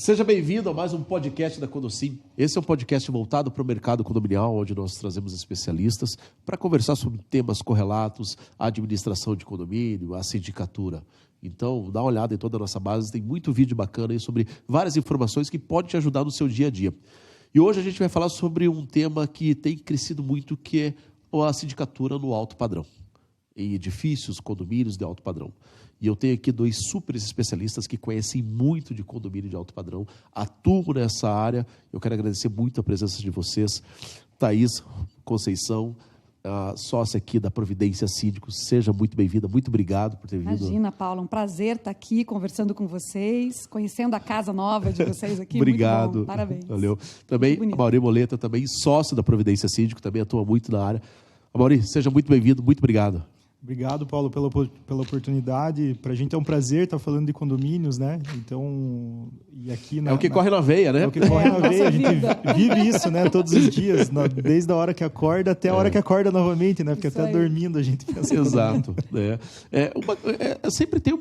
Seja bem-vindo a mais um podcast da Condosim. Esse é um podcast voltado para o mercado condominial, onde nós trazemos especialistas para conversar sobre temas correlatos à administração de condomínio, à sindicatura. Então, dá uma olhada em toda a nossa base, tem muito vídeo bacana aí sobre várias informações que podem te ajudar no seu dia a dia. E hoje a gente vai falar sobre um tema que tem crescido muito, que é a sindicatura no alto padrão, em edifícios, condomínios de alto padrão. E eu tenho aqui dois super especialistas que conhecem muito de condomínio de alto padrão, atuam nessa área. Eu quero agradecer muito a presença de vocês. Thaís Conceição, a sócia aqui da Providência Síndicos, seja muito bem-vinda, muito obrigado por ter vindo. Imagina, Paulo, um prazer estar aqui conversando com vocês, conhecendo a casa nova de vocês aqui. Obrigado. Muito bom. Parabéns. Valeu. Também a Mauri Moleta, também sócio da Providência Síndicos, também atua muito na área. Mauri, seja muito bem-vindo, muito obrigado. Obrigado, Paulo, pela oportunidade. Para a gente é um prazer estar falando de condomínios, né? Então, e aqui é o que corre na veia, né? É o que corre na veia. A gente vive isso, né? Todos os dias, desde a hora que acorda até a hora que acorda novamente, né? Porque isso até aí. dormindo a gente pensa. Exato. Sempre tem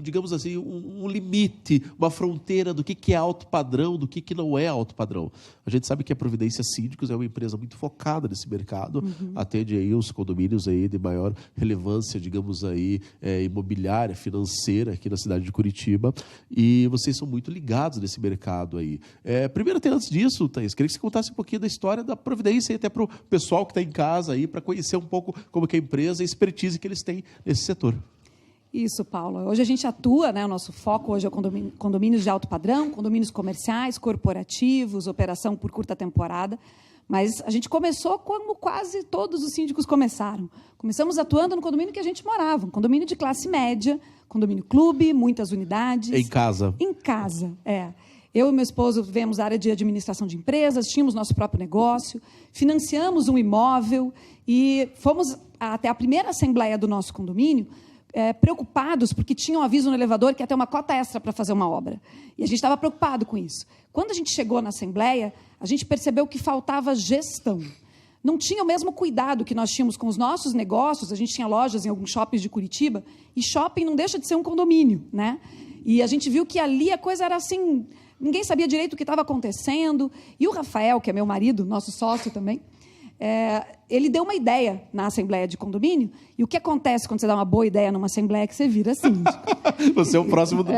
digamos assim, um limite, uma fronteira do que é alto padrão, do que não é alto padrão. A gente sabe que a Providência Síndicos é uma empresa muito focada nesse mercado, atende aí os condomínios aí de maior relevância, digamos aí, imobiliária, financeira aqui na cidade de Curitiba, e vocês são muito ligados nesse mercado aí. Primeiro, até antes disso, Thaís, queria que você contasse um pouquinho da história da Providência, e até para o pessoal que está em casa aí, para conhecer um pouco como que é a empresa e a expertise que eles têm nesse setor. Isso, Paulo. Hoje a gente atua, né? O nosso foco hoje é condomínios de alto padrão, condomínios comerciais, corporativos, operação por curta temporada. Mas a gente começou como quase todos os síndicos começaram. Começamos atuando no condomínio que a gente morava, um condomínio de classe média, condomínio clube, muitas unidades. Em casa? Em casa, Eu e meu esposo vivemos a área de administração de empresas, tínhamos nosso próprio negócio, financiamos um imóvel e fomos até a primeira assembleia do nosso condomínio preocupados porque tinha um aviso no elevador que ia ter uma cota extra para fazer uma obra. E a gente estava preocupado com isso. Quando a gente chegou na assembleia, a gente percebeu que faltava gestão. Não tinha o mesmo cuidado que nós tínhamos com os nossos negócios. A gente tinha lojas em alguns shoppings de Curitiba, e shopping não deixa de ser um condomínio, né? E a gente viu que ali a coisa era assim, ninguém sabia direito o que estava acontecendo. E o Rafael, que é meu marido, nosso sócio também, ele deu uma ideia na assembleia de condomínio. E o que acontece quando você dá uma boa ideia numa assembleia é que você vira síndico. Você é o próximo do...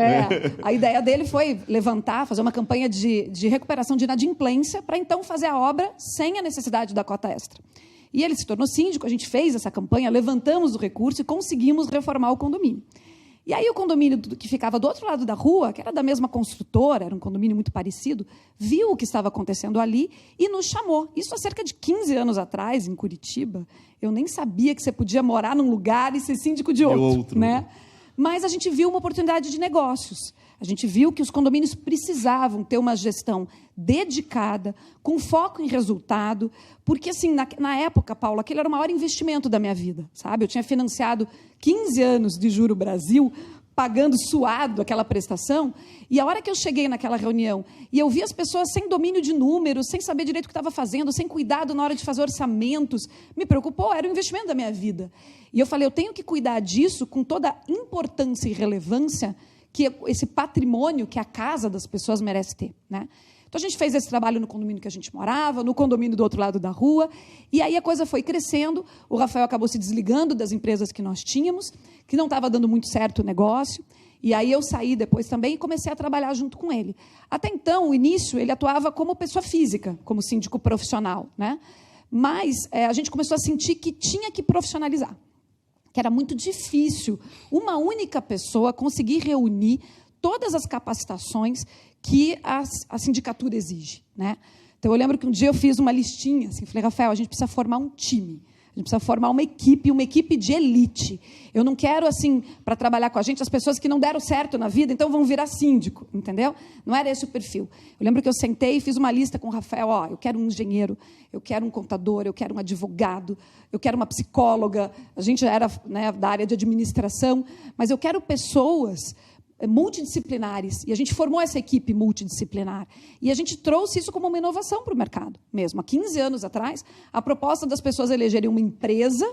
A ideia dele foi fazer uma campanha de recuperação de inadimplência para então fazer a obra sem a necessidade da cota extra. E ele se tornou síndico, a gente fez essa campanha, levantamos o recurso e conseguimos reformar o condomínio. E aí o condomínio que ficava do outro lado da rua, que era da mesma construtora, era um condomínio muito parecido, viu o que estava acontecendo ali e nos chamou. Isso há cerca de 15 anos atrás, em Curitiba. Eu nem sabia que você podia morar num lugar e ser síndico de outro. Né? Mas a gente viu uma oportunidade de negócios. A gente viu que os condomínios precisavam ter uma gestão dedicada, com foco em resultado, porque, assim, na época, Paulo, aquele era o maior investimento da minha vida, sabe? Eu tinha financiado 15 anos de Juro Brasil, pagando suado aquela prestação, e a hora que eu cheguei naquela reunião e eu vi as pessoas sem domínio de números, sem saber direito o que estava fazendo, sem cuidado na hora de fazer orçamentos, me preocupou, era o investimento da minha vida. E eu falei, eu tenho que cuidar disso com toda a importância e relevância que esse patrimônio que a casa das pessoas merece ter, né? Então, a gente fez esse trabalho no condomínio que a gente morava, no condomínio do outro lado da rua, e aí a coisa foi crescendo, o Rafael acabou se desligando das empresas que nós tínhamos, que não estava dando muito certo o negócio, e aí eu saí depois também e comecei a trabalhar junto com ele. Até então, o início, ele atuava como pessoa física, como síndico profissional, né? Mas a gente começou a sentir que tinha que profissionalizar, que era muito difícil uma única pessoa conseguir reunir todas as capacitações que a sindicatura exige, né? Então, eu lembro que um dia eu fiz uma listinha, assim, falei, Rafael, a gente precisa formar um time, a gente precisa formar uma equipe de elite. Eu não quero, assim, para trabalhar com a gente, as pessoas que não deram certo na vida, então vão virar síndico, entendeu? Não era esse o perfil. Eu lembro que eu sentei e fiz uma lista com o Rafael, eu quero um engenheiro, eu quero um contador, eu quero um advogado, eu quero uma psicóloga, a gente já era, né, da área de administração, mas eu quero pessoas multidisciplinares, e a gente formou essa equipe multidisciplinar, e a gente trouxe isso como uma inovação para o mercado mesmo. Há 15 anos atrás, a proposta das pessoas elegerem uma empresa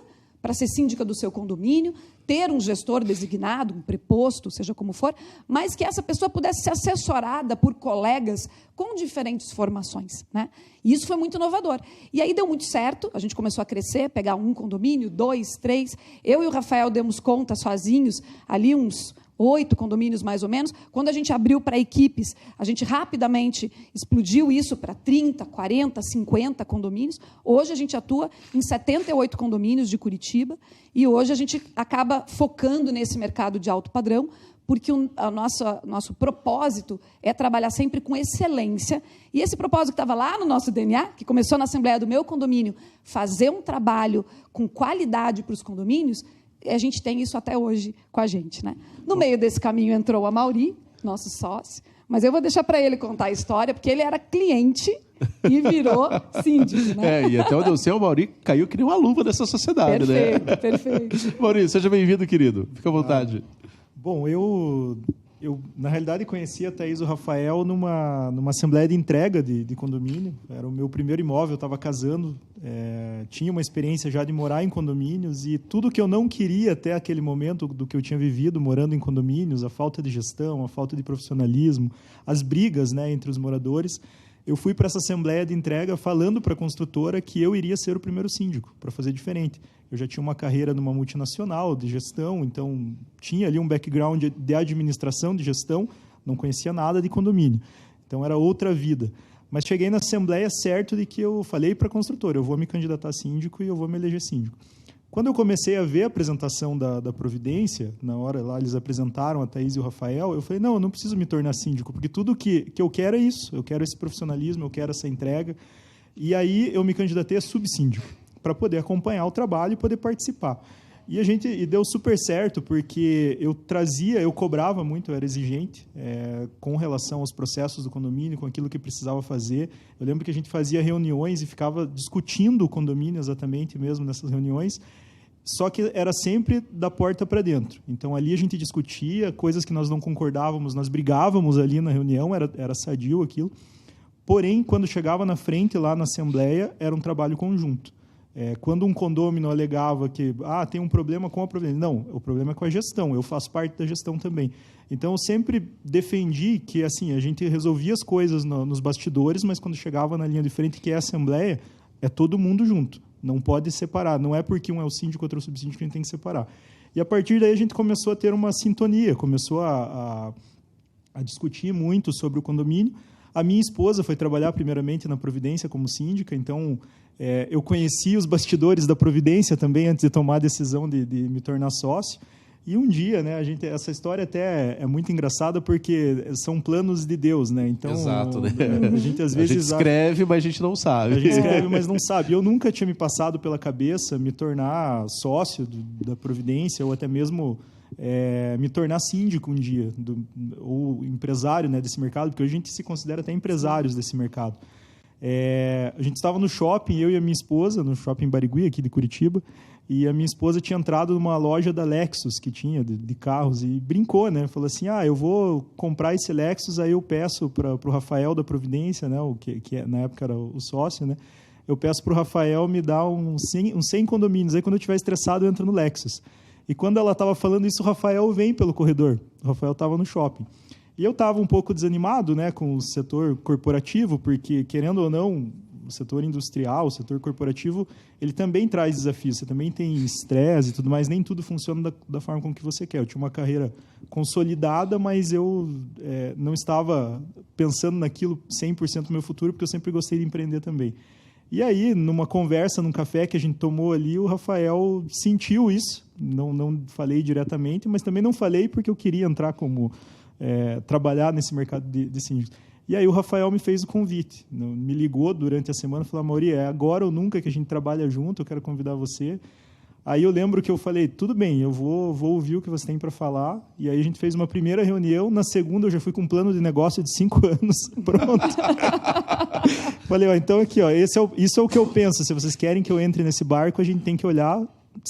para ser síndica do seu condomínio, ter um gestor designado, um preposto, seja como for, mas que essa pessoa pudesse ser assessorada por colegas com diferentes formações, né? E isso foi muito inovador. E aí deu muito certo, a gente começou a crescer, pegar um condomínio, 2, 3. Eu e o Rafael demos conta sozinhos, ali uns 8 condomínios, mais ou menos. Quando a gente abriu para equipes, a gente rapidamente explodiu isso para 30, 40, 50 condomínios. Hoje a gente atua em 78 condomínios de Curitiba e hoje a gente acaba focando nesse mercado de alto padrão, porque nosso propósito é trabalhar sempre com excelência. E esse propósito que estava lá no nosso DNA, que começou na Assembleia do meu condomínio, fazer um trabalho com qualidade para os condomínios, a gente tem isso até hoje com a gente, né? No meio desse caminho entrou a Mauri, nosso sócio, mas eu vou deixar para ele contar a história, porque ele era cliente e virou síndico, né? E até onde eu sei, o Mauri caiu que nem uma luva dessa sociedade, perfeito, né? Perfeito. Mauri, seja bem-vindo, querido. Fica à vontade. Bom, eu na realidade, conheci a Thaís e o Rafael numa assembleia de entrega de condomínio. Era o meu primeiro imóvel, eu estava casando, tinha uma experiência já de morar em condomínios e tudo que eu não queria até aquele momento do que eu tinha vivido morando em condomínios, a falta de gestão, a falta de profissionalismo, as brigas, né, entre os moradores, eu fui para essa assembleia de entrega falando para a construtora que eu iria ser o primeiro síndico, para fazer diferente. Eu já tinha uma carreira numa multinacional de gestão, então tinha ali um background de administração, de gestão, não conhecia nada de condomínio. Então era outra vida. Mas cheguei na assembleia certo de que eu falei para a construtora, eu vou me candidatar a síndico e eu vou me eleger síndico. Quando eu comecei a ver a apresentação da Providência, na hora lá eles apresentaram a Thaís e o Rafael, eu falei, não, eu não preciso me tornar síndico, porque tudo que eu quero é isso, eu quero esse profissionalismo, eu quero essa entrega. E aí eu me candidatei a subsíndico, para poder acompanhar o trabalho e poder participar. E deu super certo, porque eu cobrava muito, eu era exigente com relação aos processos do condomínio, com aquilo que precisava fazer. Eu lembro que a gente fazia reuniões e ficava discutindo o condomínio exatamente mesmo nessas reuniões, só que era sempre da porta para dentro. Então, ali a gente discutia coisas que nós não concordávamos, nós brigávamos ali na reunião, era sadio aquilo. Porém, quando chegava na frente, lá na Assembleia, era um trabalho conjunto. Quando um condômino alegava que tem um problema com a Providência, não, o problema é com a gestão, eu faço parte da gestão também. Então, eu sempre defendi que assim, a gente resolvia as coisas nos bastidores, mas quando chegava na linha de frente, que é a Assembleia, é todo mundo junto, não pode separar, não é porque um é o síndico, outro é o subsíndico, que a gente tem que separar. E, a partir daí, a gente começou a ter uma sintonia, começou a discutir muito sobre o condomínio. A minha esposa foi trabalhar primeiramente na Providência como síndica, então eu conheci os bastidores da Providência também antes de tomar a decisão de me tornar sócio. E um dia, né, essa história até é muito engraçada porque são planos de Deus, né? Então, exato, né? A gente às vezes escreve, mas a gente não sabe. A gente escreve, mas não sabe. Eu nunca tinha me passado pela cabeça me tornar sócio da Providência ou até mesmo me tornar síndico um dia, ou empresário, né, desse mercado, porque hoje a gente se considera até empresários desse mercado. A gente estava no shopping, eu e a minha esposa, no shopping Barigui, aqui de Curitiba, e a minha esposa tinha entrado numa loja da Lexus que tinha de carros e brincou, né? Falou assim, eu vou comprar esse Lexus, aí eu peço para o Rafael da Providência, né, que na época era o sócio, né? Eu peço para o Rafael me dar uns 100 condomínios, aí quando eu estiver estressado eu entro no Lexus. E quando ela estava falando isso, o Rafael vem pelo corredor. O Rafael estava no shopping. E eu estava um pouco desanimado, né, com o setor corporativo, porque, querendo ou não, o setor industrial, o setor corporativo, ele também traz desafios. Você também tem estresse e tudo mais, nem tudo funciona da forma como que você quer. Eu tinha uma carreira consolidada, mas eu não estava pensando naquilo 100% no meu futuro, porque eu sempre gostei de empreender também. E aí, numa conversa, num café que a gente tomou ali, o Rafael sentiu isso. Não falei diretamente, mas também não falei porque eu queria entrar como trabalhar nesse mercado de síndicos. E aí o Rafael me fez o convite. Me ligou durante a semana e falou, Mauri, é agora ou nunca que a gente trabalha junto, eu quero convidar você. Aí eu lembro que eu falei, tudo bem, eu vou ouvir o que você tem para falar. E aí a gente fez uma primeira reunião, na segunda eu já fui com um plano de negócio de 5 anos, pronto. Falei, então aqui, isso é o que eu penso, se vocês querem que eu entre nesse barco, a gente tem que olhar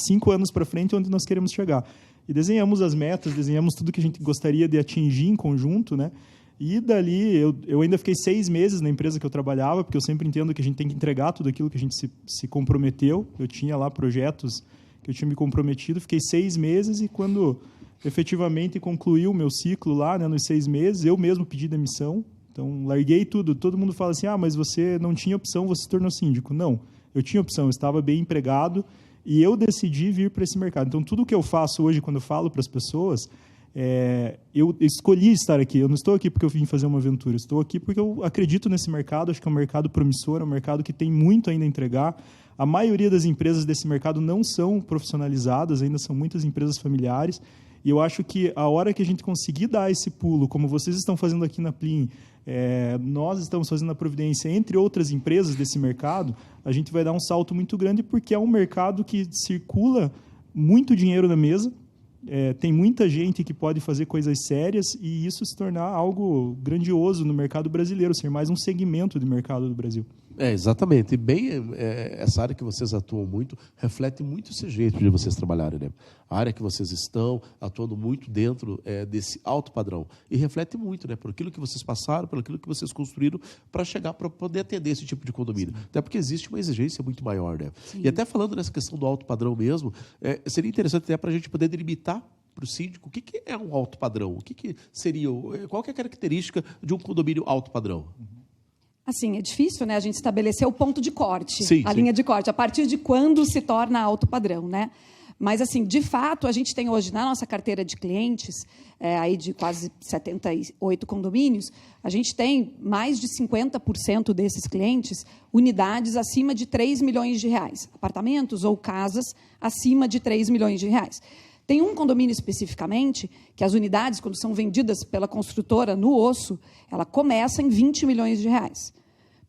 5 anos para frente onde nós queremos chegar. E desenhamos as metas, desenhamos tudo que a gente gostaria de atingir em conjunto, né? E dali, eu ainda fiquei 6 meses na empresa que eu trabalhava, porque eu sempre entendo que a gente tem que entregar tudo aquilo que a gente se comprometeu. Eu tinha lá projetos que eu tinha me comprometido. Fiquei 6 meses e quando efetivamente concluiu o meu ciclo lá, né, nos 6 meses, eu mesmo pedi demissão. Então, larguei tudo. Todo mundo fala assim, mas você não tinha opção, você se tornou síndico. Não, eu tinha opção, eu estava bem empregado e eu decidi vir para esse mercado. Então, tudo que eu faço hoje, quando eu falo para as pessoas, eu escolhi estar aqui. Eu não estou aqui porque eu vim fazer uma aventura. Estou aqui porque eu acredito nesse mercado. Acho que é um mercado promissor, é um mercado que tem muito ainda a entregar. A maioria das empresas desse mercado não são profissionalizadas, ainda são muitas empresas familiares. E eu acho que a hora que a gente conseguir dar esse pulo, como vocês estão fazendo aqui na Plim, nós estamos fazendo na Providência, entre outras empresas desse mercado, a gente vai dar um salto muito grande, porque é um mercado que circula muito dinheiro na mesa, tem muita gente que pode fazer coisas sérias e isso se tornar algo grandioso no mercado brasileiro, ser mais um segmento de mercado do Brasil. Exatamente. E bem, essa área que vocês atuam muito reflete muito esse jeito de vocês trabalharem, né? A área que vocês estão atuando muito dentro desse alto padrão. E reflete muito, né? Por aquilo que vocês passaram, por aquilo que vocês construíram para chegar, para poder atender esse tipo de condomínio. Sim. Até porque existe uma exigência muito maior, né? Sim. E até falando nessa questão do alto padrão mesmo, seria interessante até para a gente poder delimitar para o síndico o que é um alto padrão, o que seria, qual que é a característica de um condomínio alto padrão? Assim, é difícil, né, a gente estabelecer o ponto de corte, sim. linha de corte, a partir de quando se torna alto padrão, né? Mas, assim, de fato, a gente tem hoje na nossa carteira de clientes, aí de quase 78 condomínios, a gente tem mais de 50% desses clientes unidades acima de 3 milhões de reais, apartamentos ou casas acima de 3 milhões de reais. Tem um condomínio especificamente que as unidades, quando são vendidas pela construtora no osso, ela começa em 20 milhões de reais.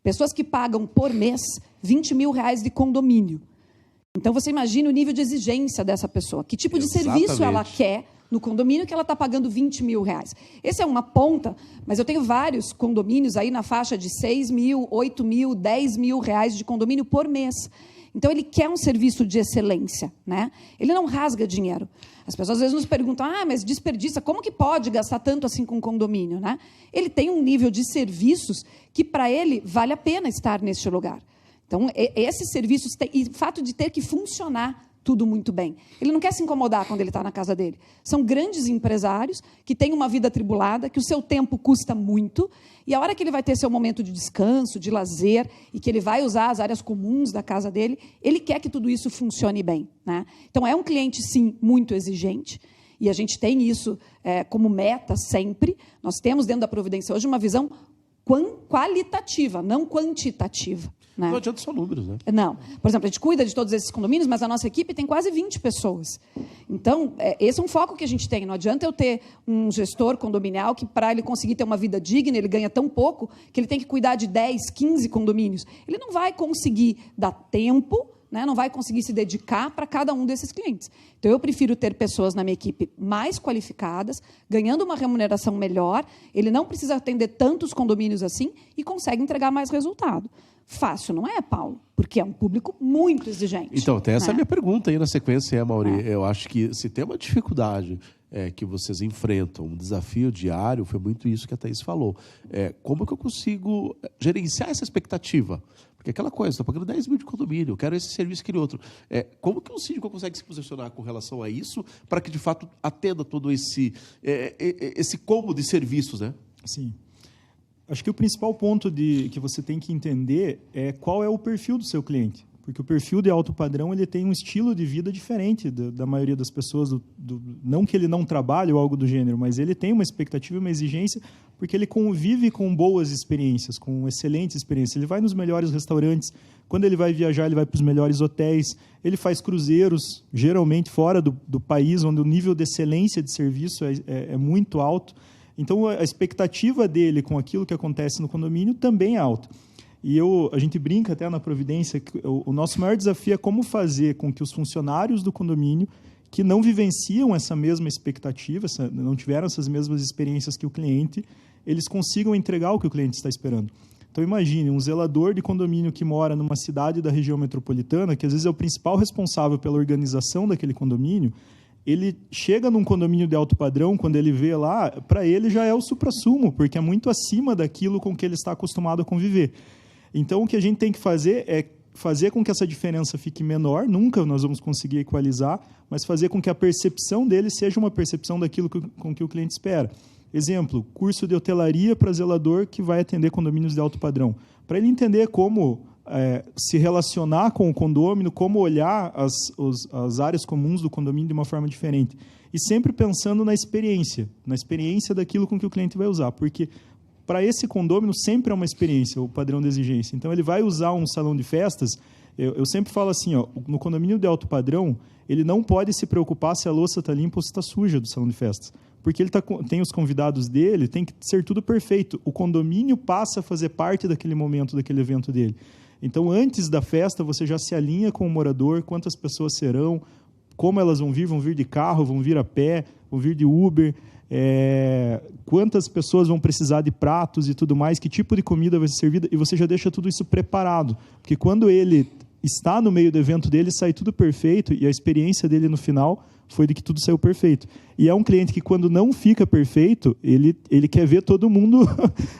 Pessoas que pagam por mês 20 mil reais de condomínio. Então, você imagina o nível de exigência dessa pessoa. Que tipo de serviço ela quer no condomínio que ela está pagando 20 mil reais. Essa é uma ponta, mas eu tenho vários condomínios aí na faixa de 6 mil, 8 mil, 10 mil reais de condomínio por mês. Então, ele quer um serviço de excelência, né? Ele não rasga dinheiro. As pessoas às vezes nos perguntam, mas desperdiça, como que pode gastar tanto assim com condomínio, né? Ele tem um nível de serviços que, para ele, vale a pena estar neste lugar. Então, esses serviços, e o fato de ter que funcionar tudo muito bem. Ele não quer se incomodar quando ele está na casa dele. São grandes empresários que têm uma vida atribulada, que o seu tempo custa muito, e a hora que ele vai ter seu momento de descanso, de lazer, e que ele vai usar as áreas comuns da casa dele, ele quer que tudo isso funcione bem, né? Então, é um cliente, sim, muito exigente, e a gente tem isso como meta sempre. Nós temos dentro da Providência hoje uma visão qualitativa, não quantitativa. Né? Não adianta só números, né? Não. Por exemplo, a gente cuida de todos esses condomínios, mas a nossa equipe tem quase 20 pessoas. Então, esse é um foco que a gente tem. Não adianta eu ter um gestor condominial que, para ele conseguir ter uma vida digna, ele ganha tão pouco que ele tem que cuidar de 10, 15 condomínios. Ele não vai conseguir dar tempo, né? Não vai conseguir se dedicar para cada um desses clientes. Então, eu prefiro ter pessoas na minha equipe mais qualificadas, ganhando uma remuneração melhor, ele não precisa atender tantos condomínios assim e consegue entregar mais resultado. Fácil, não é, Paulo? Porque é um público muito exigente. Então, tem essa minha pergunta aí na sequência, Mauri. Eu acho que se tem uma dificuldade que vocês enfrentam, um desafio diário, foi muito isso que a Thaís falou. Como que eu consigo gerenciar essa expectativa? Porque aquela coisa, estou pagando 10 mil de condomínio, eu quero esse serviço, aquele outro. Como que um síndico consegue se posicionar com relação a isso para que, de fato, atenda todo esse combo de serviços, né? Sim. Acho que o principal ponto que você tem que entender é qual é o perfil do seu cliente. Porque o perfil de alto padrão ele tem um estilo de vida diferente da maioria das pessoas. Não que ele não trabalhe ou algo do gênero, mas ele tem uma expectativa e uma exigência porque ele convive com boas experiências, com excelentes experiências. Ele vai nos melhores restaurantes. Quando ele vai viajar, ele vai para os melhores hotéis. Ele faz cruzeiros, geralmente fora do país, onde o nível de excelência de serviço é muito alto. Então, a expectativa dele com aquilo que acontece no condomínio também é alta. E a gente brinca até na Providência que o nosso maior desafio é como fazer com que os funcionários do condomínio que não vivenciam essa mesma expectativa, não tiveram essas mesmas experiências que o cliente, eles consigam entregar o que o cliente está esperando. Então, imagine um zelador de condomínio que mora numa cidade da região metropolitana, que às vezes é o principal responsável pela organização daquele condomínio. Ele chega num condomínio de alto padrão, quando ele vê lá, para ele já é o suprassumo, porque é muito acima daquilo com que ele está acostumado a conviver. Então, o que a gente tem que fazer é fazer com que essa diferença fique menor, nunca nós vamos conseguir equalizar, mas fazer com que a percepção dele seja uma percepção daquilo com que o cliente espera. Exemplo, curso de hotelaria para zelador que vai atender condomínios de alto padrão. Para ele entender como se relacionar com o condômino, como olhar as áreas comuns do condomínio de uma forma diferente. E sempre pensando na experiência daquilo com que o cliente vai usar, porque para esse condômino sempre é uma experiência, o padrão de exigência. Então, ele vai usar um salão de festas. Eu sempre falo assim, no condomínio de alto padrão, ele não pode se preocupar se a louça está limpa ou se está suja do salão de festas. Porque ele tem os convidados dele, tem que ser tudo perfeito. O condomínio passa a fazer parte daquele momento, daquele evento dele. Então, antes da festa, você já se alinha com o morador, quantas pessoas serão, como elas vão vir de carro, vão vir a pé, vão vir de Uber, quantas pessoas vão precisar de pratos e tudo mais, que tipo de comida vai ser servida, e você já deixa tudo isso preparado. Porque quando ele está no meio do evento dele, sai tudo perfeito, e a experiência dele no final foi de que tudo saiu perfeito. E é um cliente que, quando não fica perfeito, ele quer ver todo mundo,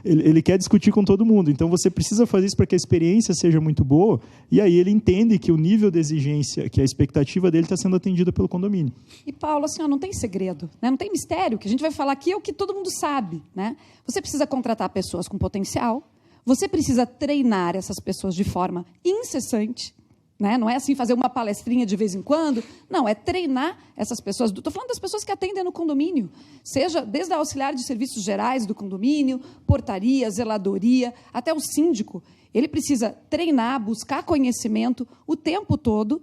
ele quer discutir com todo mundo. Então, você precisa fazer isso para que a experiência seja muito boa, e aí ele entende que o nível de exigência, que a expectativa dele está sendo atendida pelo condomínio. E, Paulo, assim, não tem segredo, né? Não tem mistério. O que a gente vai falar aqui é o que todo mundo sabe, né? Você precisa contratar pessoas com potencial, você precisa treinar essas pessoas de forma incessante, né? Não é assim fazer uma palestrinha de vez em quando, não, é treinar essas pessoas. Estou falando das pessoas que atendem no condomínio, seja desde a auxiliar de serviços gerais do condomínio, portaria, zeladoria, até o síndico. Ele precisa treinar, buscar conhecimento o tempo todo,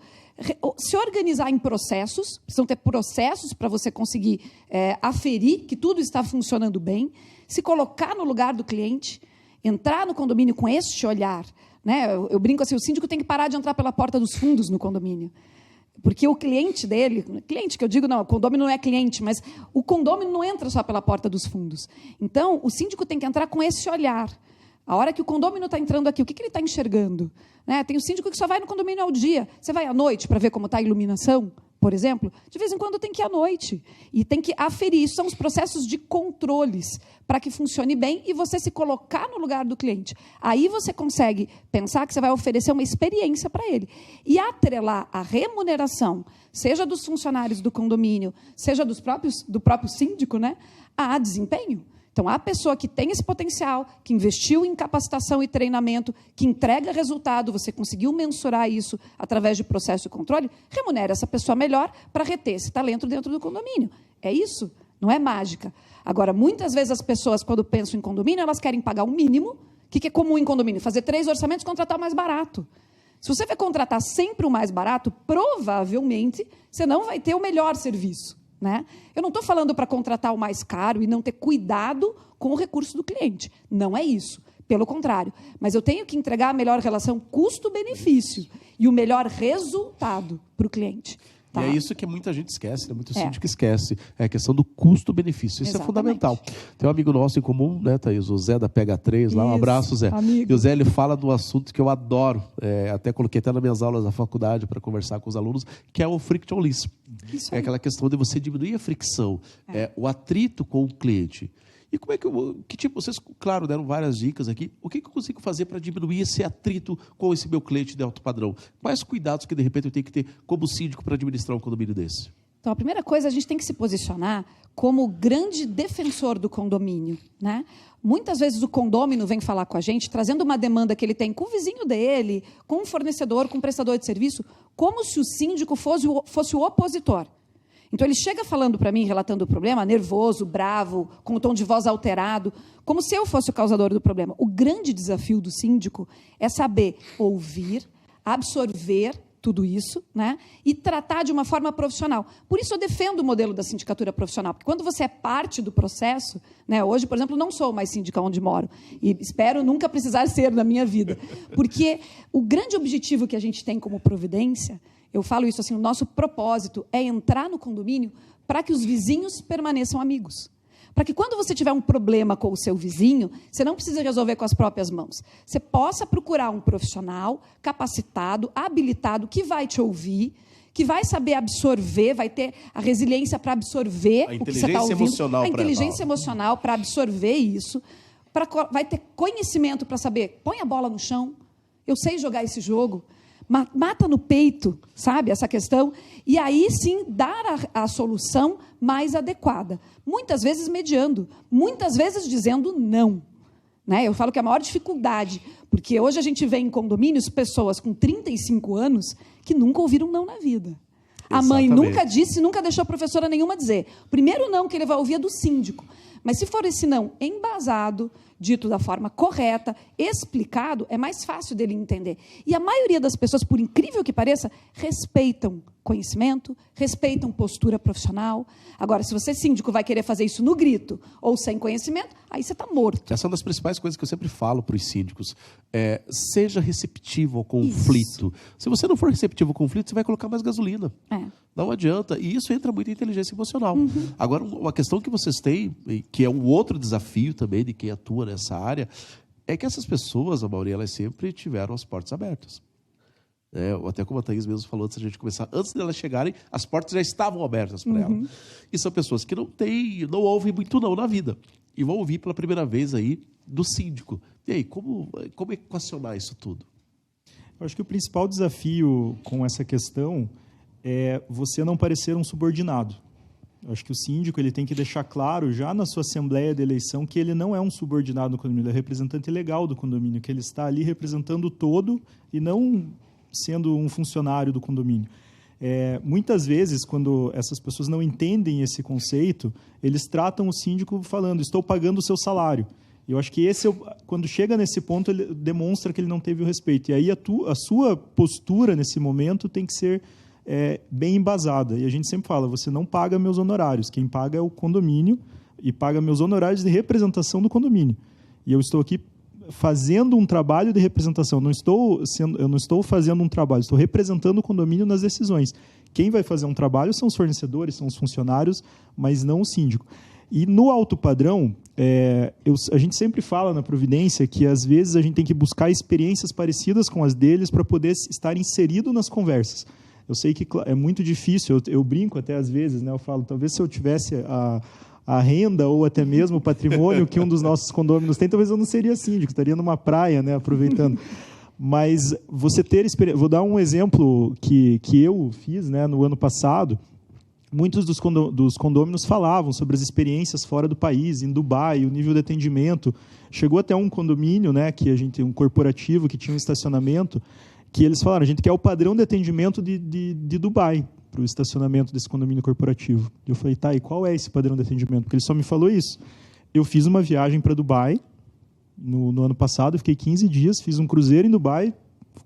se organizar em processos, precisam ter processos para você conseguir aferir que tudo está funcionando bem, se colocar no lugar do cliente, entrar no condomínio com este olhar. Né? Eu brinco assim, o síndico tem que parar de entrar pela porta dos fundos no condomínio. Porque o cliente dele, cliente que eu digo, não, o condomínio não é cliente, mas o condomínio não entra só pela porta dos fundos. Então, o síndico tem que entrar com esse olhar. A hora que o condomínio está entrando aqui, o que ele está enxergando? Né? Tem o síndico que só vai no condomínio ao dia. Você vai à noite para ver como está a iluminação, por exemplo? De vez em quando tem que ir à noite. E tem que aferir. Isso são os processos de controles para que funcione bem e você se colocar no lugar do cliente. Aí você consegue pensar que você vai oferecer uma experiência para ele. E atrelar a remuneração, seja dos funcionários do condomínio, seja do próprio síndico, né, a desempenho. Então, a pessoa que tem esse potencial, que investiu em capacitação e treinamento, que entrega resultado, você conseguiu mensurar isso através de processo de controle, remunera essa pessoa melhor para reter esse talento dentro do condomínio. É isso, não é mágica. Agora, muitas vezes as pessoas, quando pensam em condomínio, elas querem pagar o mínimo. O que é comum em condomínio? Fazer 3 orçamentos e contratar o mais barato. Se você vai contratar sempre o mais barato, provavelmente você não vai ter o melhor serviço. Né? Eu não estou falando para contratar o mais caro e não ter cuidado com o recurso do cliente. Não é isso. Pelo contrário. Mas eu tenho que entregar a melhor relação custo-benefício e o melhor resultado para o cliente. Tá? E é isso que muita gente esquece, né? Muito síndico esquece. É a questão do custo-benefício. Isso é fundamental. Tem um amigo nosso em comum, né, Thaís? O Zé da Pega 3, lá. Um abraço, Zé. Amigo. E o Zé, ele fala de um assunto que eu adoro. Até coloquei até nas minhas aulas da faculdade para conversar com os alunos, que é o friction lease. É aquela questão de você diminuir a fricção, o atrito com o cliente. E como é que tipo, vocês, claro, deram várias dicas aqui. O que eu consigo fazer para diminuir esse atrito com esse meu cliente de alto padrão? Quais cuidados que, de repente, eu tenho que ter como síndico para administrar um condomínio desse? Então, a primeira coisa, a gente tem que se posicionar como o grande defensor do condomínio. Né? Muitas vezes o condômino vem falar com a gente, trazendo uma demanda que ele tem com o vizinho dele, com um fornecedor, com um prestador de serviço, como se o síndico fosse o opositor. Então, ele chega falando para mim, relatando o problema, nervoso, bravo, com o tom de voz alterado, como se eu fosse o causador do problema. O grande desafio do síndico é saber ouvir, absorver tudo isso, né, e tratar de uma forma profissional. Por isso, eu defendo o modelo da sindicatura profissional, porque quando você é parte do processo, né, hoje, por exemplo, não sou mais síndica onde moro, e espero nunca precisar ser na minha vida, porque o grande objetivo que a gente tem como providência, eu falo isso assim, o nosso propósito é entrar no condomínio para que os vizinhos permaneçam amigos. Para que quando você tiver um problema com o seu vizinho, você não precisa resolver com as próprias mãos. Você possa procurar um profissional capacitado, habilitado, que vai te ouvir, que vai saber absorver, vai ter a resiliência para absorver o que você está ouvindo. A inteligência emocional para absorver isso. Vai ter conhecimento para saber, põe a bola no chão, eu sei jogar esse jogo. Mata no peito, sabe, essa questão, e aí sim dar a solução mais adequada. Muitas vezes mediando, muitas vezes dizendo não. Né? Eu falo que a maior dificuldade, porque hoje a gente vê em condomínios pessoas com 35 anos que nunca ouviram não na vida. A mãe nunca disse, nunca deixou a professora nenhuma dizer. O primeiro não que ele vai ouvir é do síndico. Mas se for esse não embasado, dito da forma correta, explicado, é mais fácil dele entender. E a maioria das pessoas, por incrível que pareça, respeitam conhecimento, respeitam postura profissional. Agora, se você, síndico, vai querer fazer isso no grito ou sem conhecimento, aí você está morto. Essa é uma das principais coisas que eu sempre falo para os síndicos. Seja receptivo ao conflito. Isso. Se você não for receptivo ao conflito, você vai colocar mais gasolina. Não adianta. E isso entra muito em inteligência emocional. Agora, uma questão que vocês têm, que é um outro desafio também de quem atua nessa área, é que essas pessoas, a maioria, elas sempre tiveram as portas abertas. Até como a Thaís mesmo falou antes de a gente começar, antes de elas chegarem, as portas já estavam abertas para ela. E são pessoas que não ouvem muito não na vida. E vão ouvir pela primeira vez aí do síndico. E aí, como equacionar isso tudo? Eu acho que o principal desafio com essa questão é você não parecer um subordinado. Eu acho que o síndico ele tem que deixar claro, já na sua assembleia de eleição, que ele não é um subordinado no condomínio, ele é representante legal do condomínio, que ele está ali representando o todo e não sendo um funcionário do condomínio. Muitas vezes, quando essas pessoas não entendem esse conceito, eles tratam o síndico falando, estou pagando o seu salário. Eu acho que quando chega nesse ponto, ele demonstra que ele não teve o respeito. E aí a sua postura, nesse momento, tem que ser bem embasada. E a gente sempre fala, você não paga meus honorários, quem paga é o condomínio e paga meus honorários de representação do condomínio. E eu estou aqui fazendo um trabalho de representação, eu não estou fazendo um trabalho, estou representando o condomínio nas decisões. Quem vai fazer um trabalho são os fornecedores, são os funcionários, mas não o síndico. E no alto padrão, a gente sempre fala na Providência que às vezes a gente tem que buscar experiências parecidas com as deles para poder estar inserido nas conversas. Eu sei que é muito difícil, eu brinco até às vezes, né? Eu falo, talvez se eu tivesse a renda ou até mesmo o patrimônio que um dos nossos condôminos tem, talvez eu não seria síndico, estaria numa praia, né, aproveitando. Mas você ter experiência... Vou dar um exemplo que eu fiz, né, no ano passado. Muitos dos condôminos falavam sobre as experiências fora do país, em Dubai, o nível de atendimento. Chegou até um condomínio, né, que a gente um corporativo que tinha um estacionamento, que eles falaram, a gente quer o padrão de atendimento de Dubai para o estacionamento desse condomínio corporativo. Eu falei, tá, e qual é esse padrão de atendimento? Porque ele só me falou isso. Eu fiz uma viagem para Dubai no ano passado, fiquei 15 dias, fiz um cruzeiro em Dubai,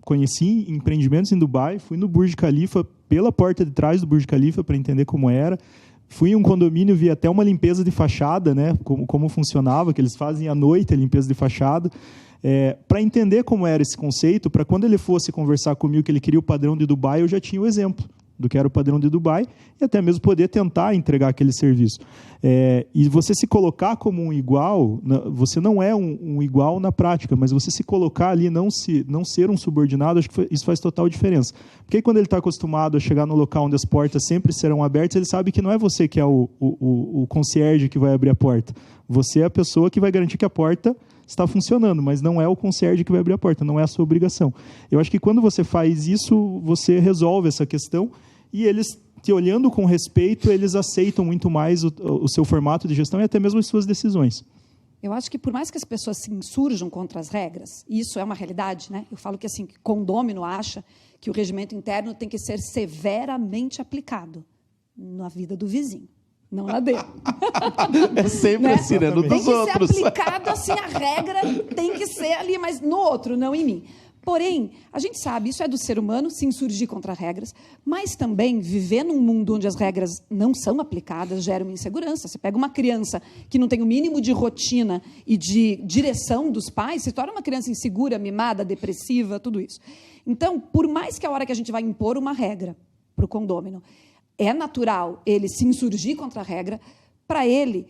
conheci empreendimentos em Dubai, fui no Burj Khalifa, pela porta de trás do Burj Khalifa para entender como era. Fui em um condomínio, vi até uma limpeza de fachada, né, como funcionava, que eles fazem à noite a limpeza de fachada. Para entender como era esse conceito, para quando ele fosse conversar comigo que ele queria o padrão de Dubai, eu já tinha o exemplo do que era o padrão de Dubai e até mesmo poder tentar entregar aquele serviço. E você se colocar como um igual, você não é um igual na prática, mas você se colocar ali, não ser um subordinado, acho que isso faz total diferença. Porque aí, quando ele está acostumado a chegar no local onde as portas sempre serão abertas, ele sabe que não é você que é o concierge que vai abrir a porta. Você é a pessoa que vai garantir que a porta está funcionando, mas não é o concierge que vai abrir a porta, não é a sua obrigação. Eu acho que quando você faz isso, você resolve essa questão e eles, te olhando com respeito, eles aceitam muito mais o seu formato de gestão e até mesmo as suas decisões. Eu acho que por mais que as pessoas se insurjam contra as regras, e isso é uma realidade, né? Eu falo que assim, condômino acha que o regimento interno tem que ser severamente aplicado na vida do vizinho. Não na dele. É sempre assim, né? No dos outros. Tem que ser aplicado assim, a regra tem que ser ali, mas no outro, não em mim. Porém, a gente sabe, isso é do ser humano, se insurgir contra regras, mas também viver num mundo onde as regras não são aplicadas gera uma insegurança. Você pega uma criança que não tem o mínimo de rotina e de direção dos pais, se torna uma criança insegura, mimada, depressiva, tudo isso. Então, por mais que a hora que a gente vai impor uma regra para o condômino, é natural ele se insurgir contra a regra, para ele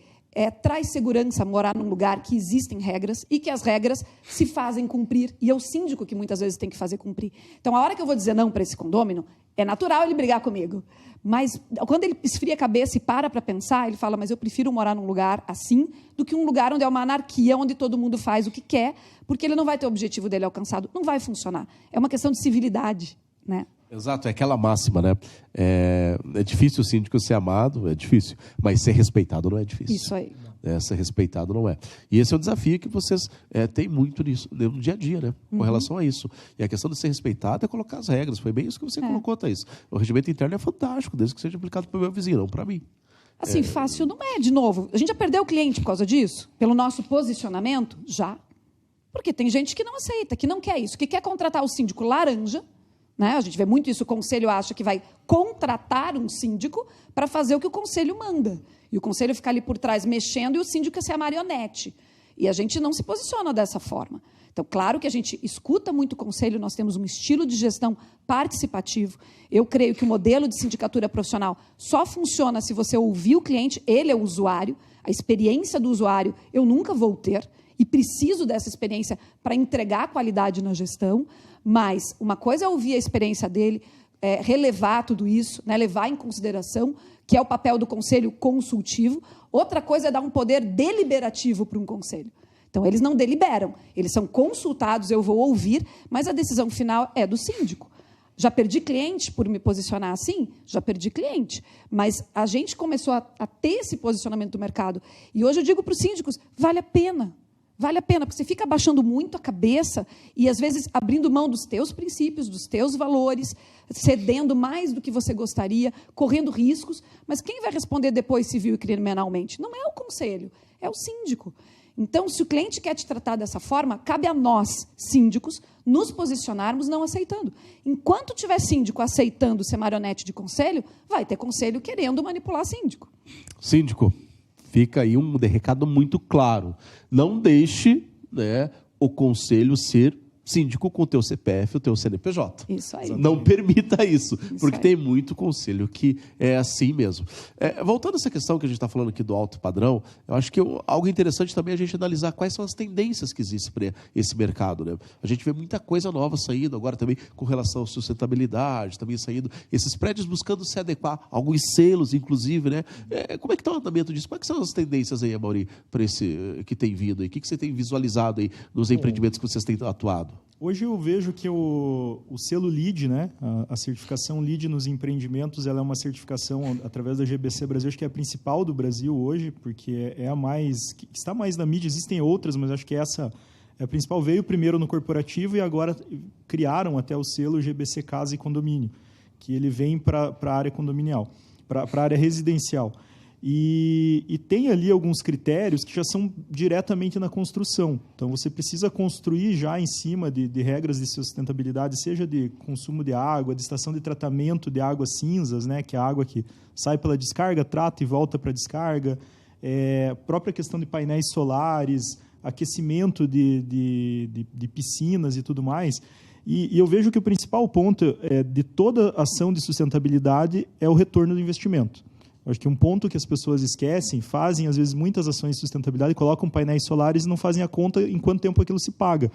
traz segurança morar num lugar que existem regras e que as regras se fazem cumprir, e é o síndico que muitas vezes tem que fazer cumprir. Então, a hora que eu vou dizer não para esse condômino, é natural ele brigar comigo. Mas, quando ele esfria a cabeça e para pensar, ele fala, mas eu prefiro morar num lugar assim do que um lugar onde é uma anarquia, onde todo mundo faz o que quer, porque ele não vai ter o objetivo dele alcançado. Não vai funcionar. É uma questão de civilidade, né? Exato, é aquela máxima, né? É difícil o síndico ser amado, é difícil, mas ser respeitado não é difícil. Isso aí. Ser respeitado não é. E esse é o desafio que vocês têm muito nisso, no dia a dia, né? Com relação a isso. E a questão de ser respeitado é colocar as regras. Foi bem isso que você colocou, Thaís. O regimento interno é fantástico, desde que seja aplicado para o meu vizinho, não para mim. Assim, fácil não é, de novo. A gente já perdeu o cliente por causa disso? Pelo nosso posicionamento? Já. Porque tem gente que não aceita, que não quer isso, que quer contratar o síndico laranja, né? A gente vê muito isso, o conselho acha que vai contratar um síndico para fazer o que o conselho manda. E o conselho fica ali por trás mexendo e o síndico quer ser a marionete. E a gente não se posiciona dessa forma. Então, claro que a gente escuta muito o conselho, nós temos um estilo de gestão participativo. Eu creio que o modelo de sindicatura profissional só funciona se você ouvir o cliente, ele é o usuário, a experiência do usuário eu nunca vou ter, e preciso dessa experiência para entregar qualidade na gestão, mas uma coisa é ouvir a experiência dele, relevar tudo isso, né, levar em consideração, que é o papel do conselho consultivo. Outra coisa é dar um poder deliberativo para um conselho. Então, eles não deliberam, eles são consultados, eu vou ouvir, mas a decisão final é do síndico. Já perdi cliente por me posicionar assim? Já perdi cliente. Mas a gente começou a ter esse posicionamento do mercado. E hoje eu digo para os síndicos, vale a pena. Vale a pena, porque você fica abaixando muito a cabeça e, às vezes, abrindo mão dos teus princípios, dos teus valores, cedendo mais do que você gostaria, correndo riscos. Mas quem vai responder depois civil e criminalmente? Não é o conselho, é o síndico. Então, se o cliente quer te tratar dessa forma, cabe a nós, síndicos, nos posicionarmos não aceitando. Enquanto tiver síndico aceitando ser marionete de conselho, vai ter conselho querendo manipular síndico. Síndico, fica aí um recado muito claro. Não deixe, né, o conselho ser síndico com o teu CPF, o teu CNPJ. Isso aí. Não permita isso, porque aí. tem muito conselho que é assim mesmo. Voltando a essa questão que a gente está falando aqui do alto padrão, eu acho que algo interessante também é a gente analisar quais são as tendências que existem para esse mercado, né? A gente vê muita coisa nova saindo agora também com relação à sustentabilidade, também saindo esses prédios buscando se adequar, alguns selos, inclusive, né? Como é que está o andamento disso? Quais são as tendências aí, Amaury, para esse que tem vindo aí? O que você tem visualizado aí nos empreendimentos que vocês têm atuado? Hoje eu vejo que o selo LEED, né, a certificação LEED nos empreendimentos, ela é uma certificação através da GBC Brasil, acho que é a principal do Brasil hoje, porque é a mais, que está mais na mídia, existem outras, mas acho que essa é a principal. Veio primeiro no corporativo e agora criaram até o selo GBC Casa e Condomínio, que ele vem para a área condominial, para a área residencial. E tem ali alguns critérios que já são diretamente na construção. Então, você precisa construir já em cima de regras de sustentabilidade, seja de consumo de água, de estação de tratamento de águas cinzas, né, que é a água que sai pela descarga, trata e volta para a descarga, própria questão de painéis solares, aquecimento de piscinas e tudo mais. E eu vejo que o principal ponto de toda ação de sustentabilidade é o retorno do investimento. Acho que um ponto que as pessoas esquecem, fazem às vezes muitas ações de sustentabilidade, colocam painéis solares e não fazem a conta em quanto tempo aquilo se paga.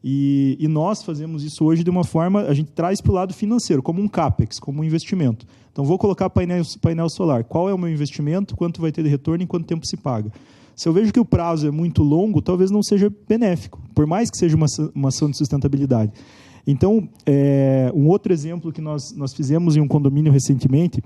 E nós fazemos isso hoje de uma forma, a gente traz para o lado financeiro, como um CAPEX, como um investimento. Então, vou colocar painel solar. Qual é o meu investimento? Quanto vai ter de retorno? Em quanto tempo se paga? Se eu vejo que o prazo é muito longo, talvez não seja benéfico, por mais que seja uma ação de sustentabilidade. Então, um outro exemplo que nós fizemos em um condomínio recentemente,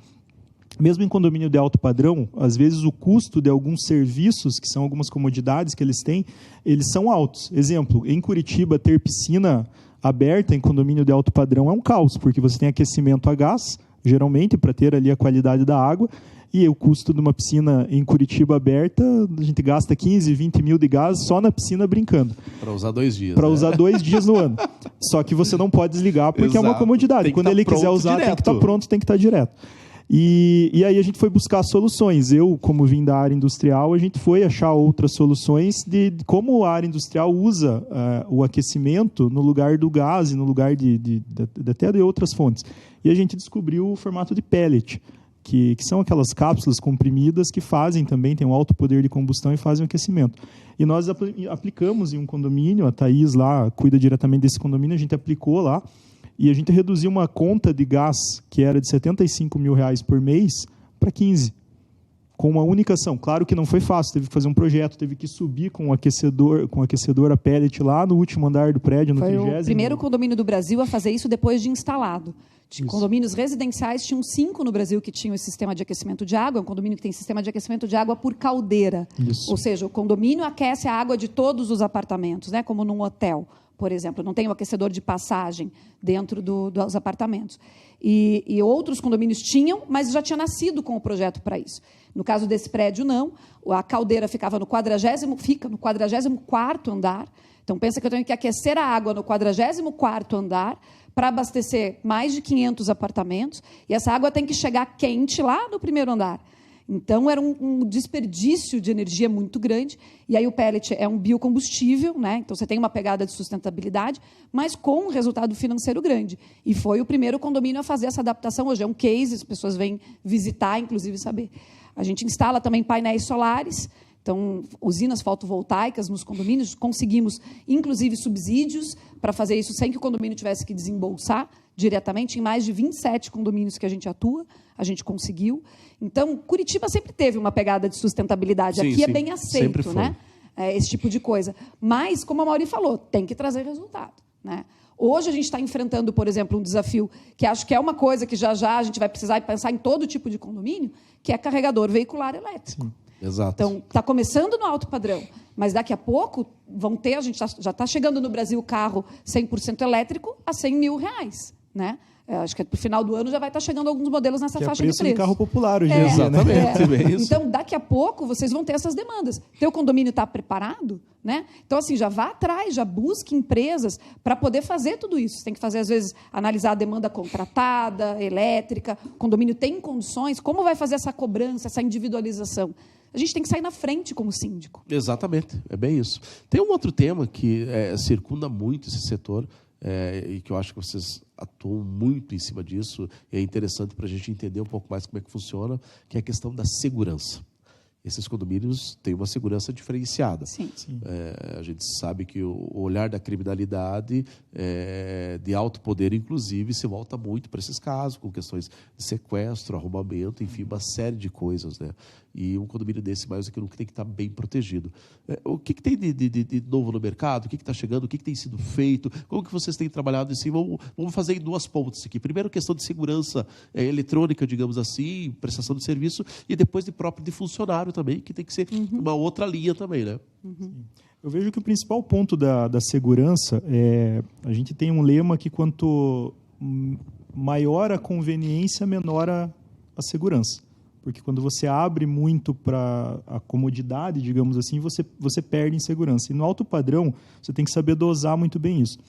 mesmo em condomínio de alto padrão, às vezes o custo de alguns serviços, que são algumas comodidades que eles têm, eles são altos. Exemplo, em Curitiba, ter piscina aberta em condomínio de alto padrão é um caos, porque você tem aquecimento a gás, geralmente, para ter ali a qualidade da água, e o custo de uma piscina em Curitiba aberta, a gente gasta 15, 20 mil de gás só na piscina brincando. Para usar 2 dias. Para usar 2 dias no ano. Só que você não pode desligar porque é uma comodidade. Quando ele quiser usar, direto. Tem que estar pronto, tem que estar direto. E aí a gente foi buscar soluções. Eu, como vim da área industrial, a gente foi achar outras soluções de como a área industrial usa o aquecimento no lugar do gás e no lugar até de outras fontes. E a gente descobriu o formato de pellet. que são aquelas cápsulas comprimidas que fazem também, tem um alto poder de combustão e fazem o aquecimento. E nós aplicamos em um condomínio, a Thaís lá cuida diretamente desse condomínio, a gente aplicou lá, e a gente reduziu uma conta de gás que era de R$75 mil por mês para 15, com uma única ação. Claro que não foi fácil, teve que fazer um projeto, teve que subir com o aquecedor a pellet lá no último andar do prédio, no 30º. Foi o primeiro condomínio do Brasil a fazer isso depois de instalado. Condomínios residenciais, tinham 5 no Brasil que tinham esse sistema de aquecimento de água. É um condomínio que tem sistema de aquecimento de água por caldeira. Isso. Ou seja, o condomínio aquece a água de todos os apartamentos, né? Como num hotel, por exemplo. Não tem o aquecedor de passagem dentro dos apartamentos. E outros condomínios tinham, mas já tinha nascido com o projeto para isso. No caso desse prédio, não. A caldeira fica no 44º andar. Então, pensa que eu tenho que aquecer a água no 44º andar para abastecer mais de 500 apartamentos. E essa água tem que chegar quente lá no primeiro andar. Então, era um desperdício de energia muito grande. E aí o pellet é um biocombustível, né? Então, você tem uma pegada de sustentabilidade, mas com um resultado financeiro grande. E foi o primeiro condomínio a fazer essa adaptação. Hoje é um case, as pessoas vêm visitar, inclusive, saber. A gente instala também painéis solares, então, usinas fotovoltaicas nos condomínios. Conseguimos, inclusive, subsídios para fazer isso sem que o condomínio tivesse que desembolsar diretamente. Em mais de 27 condomínios que a gente atua, a gente conseguiu. Então, Curitiba sempre teve uma pegada de sustentabilidade. Aqui é bem aceito, né? Esse tipo de coisa. Mas, como a Mauri falou, tem que trazer resultado, né? Hoje a gente está enfrentando, por exemplo, um desafio que acho que é uma coisa que já a gente vai precisar pensar em todo tipo de condomínio, que é carregador veicular elétrico. Sim. Exato. Então, está começando no alto padrão, mas daqui a pouco vão ter, a gente já está chegando no Brasil carro 100% elétrico a R$100 mil, né? Acho que para o final do ano já vai estar chegando alguns modelos nessa faixa de preço. De carro popular hoje em dia, exatamente, né? É isso. Então, daqui a pouco, vocês vão ter essas demandas. Teu condomínio está preparado? Né? Então, assim, já vá atrás, já busque empresas para poder fazer tudo isso. Você tem que fazer, às vezes, analisar a demanda contratada, elétrica. O condomínio tem condições? Como vai fazer essa cobrança, essa individualização? A gente tem que sair na frente como síndico. Exatamente, é bem isso. Tem um outro tema que circunda muito esse setor, e que eu acho que vocês atuam muito em cima disso, e é interessante para a gente entender um pouco mais como é que funciona, que é a questão da segurança. Esses condomínios têm uma segurança diferenciada. Sim. A gente sabe que o olhar da criminalidade, de alto poder, inclusive, se volta muito para esses casos, com questões de sequestro, arrombamento, enfim, uma série de coisas, né? E um condomínio desse, mais do que nunca, tem que estar bem protegido. O que tem de novo no mercado? O que está chegando? O que tem sido feito? Como que vocês têm trabalhado assim? Vamos fazer em 2 pontas aqui. Primeiro, questão de segurança eletrônica, digamos assim, prestação de serviço, e depois de funcionário também, que tem que ser uma outra linha também, né? Eu vejo que o principal ponto da segurança a gente tem um lema que quanto maior a conveniência, menor a segurança. Porque quando você abre muito para a comodidade, digamos assim, você perde em segurança. E no alto padrão, você tem que saber dosar muito bem isso.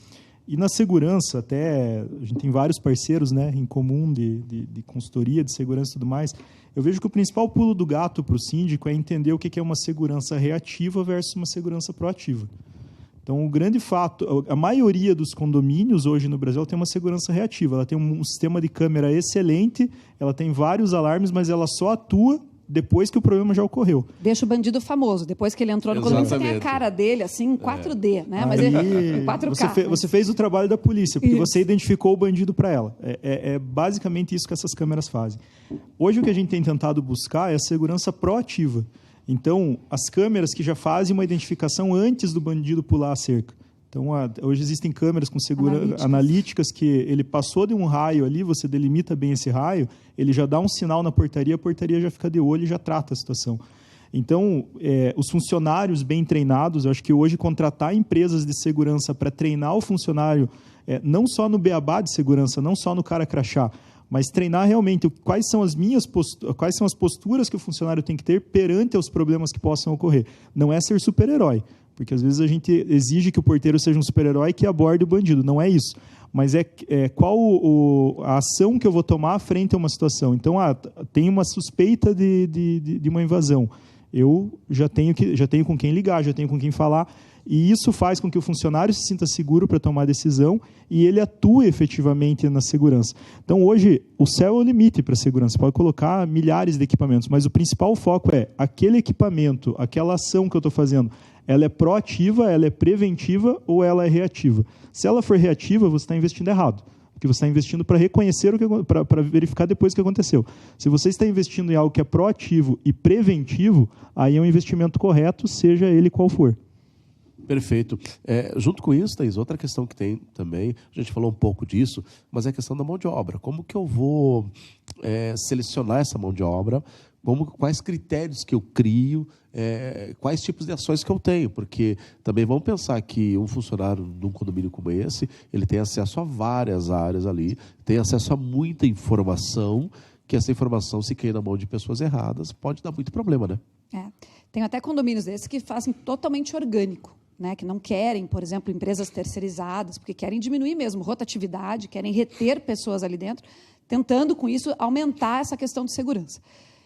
E na segurança, até a gente tem vários parceiros, né, em comum de consultoria, de segurança e tudo mais. Eu vejo que o principal pulo do gato para o síndico é entender o que é uma segurança reativa versus uma segurança proativa. Então, o grande fato, a maioria dos condomínios hoje no Brasil tem uma segurança reativa. Ela tem um sistema de câmera excelente, ela tem vários alarmes, mas ela só atua depois que o problema já ocorreu. Deixa o bandido famoso. Depois que ele entrou no condomínio, você tem a cara dele, assim, em 4D, né? Mas aí, em 4K. Você fez o trabalho da polícia, porque Isso. você identificou o bandido para ela. É basicamente isso que essas câmeras fazem. Hoje, o que a gente tem tentado buscar é a segurança proativa. Então, as câmeras que já fazem uma identificação antes do bandido pular a cerca. Então, hoje existem câmeras com analíticas que ele passou de um raio ali, você delimita bem esse raio, ele já dá um sinal na portaria, a portaria já fica de olho e já trata a situação. Então, os funcionários bem treinados, eu acho que hoje contratar empresas de segurança para treinar o funcionário, não só no beabá de segurança, não só no cara crachá, mas treinar realmente quais são as posturas que o funcionário tem que ter perante aos problemas que possam ocorrer. Não é ser super-herói, porque às vezes a gente exige que o porteiro seja um super-herói que aborde o bandido. Não é isso. Mas qual a ação que eu vou tomar frente a uma situação. Então, tem uma suspeita de uma invasão. Eu já tenho com quem ligar, já tenho com quem falar. E isso faz com que o funcionário se sinta seguro para tomar decisão e ele atue efetivamente na segurança. Então, hoje, o céu é o limite para a segurança. Você pode colocar milhares de equipamentos, mas o principal foco é aquele equipamento, aquela ação que eu estou fazendo, ela é proativa, ela é preventiva ou ela é reativa? Se ela for reativa, você está investindo errado. Porque você está investindo para reconhecer, para verificar depois o que aconteceu. Se você está investindo em algo que é proativo e preventivo, aí é um investimento correto, seja ele qual for. Perfeito. Junto com isso, Thaís, outra questão que tem também, a gente falou um pouco disso, mas é a questão da mão de obra. Como que eu vou selecionar essa mão de obra? Quais critérios que eu crio? Quais tipos de ações que eu tenho? Porque também vamos pensar que um funcionário de um condomínio como esse, ele tem acesso a várias áreas ali, tem acesso a muita informação, que essa informação, se cair na mão de pessoas erradas, pode dar muito problema, né? Tem até condomínios desses que fazem totalmente orgânico, né, que não querem, por exemplo, empresas terceirizadas, porque querem diminuir mesmo rotatividade, querem reter pessoas ali dentro, tentando, com isso, aumentar essa questão de segurança.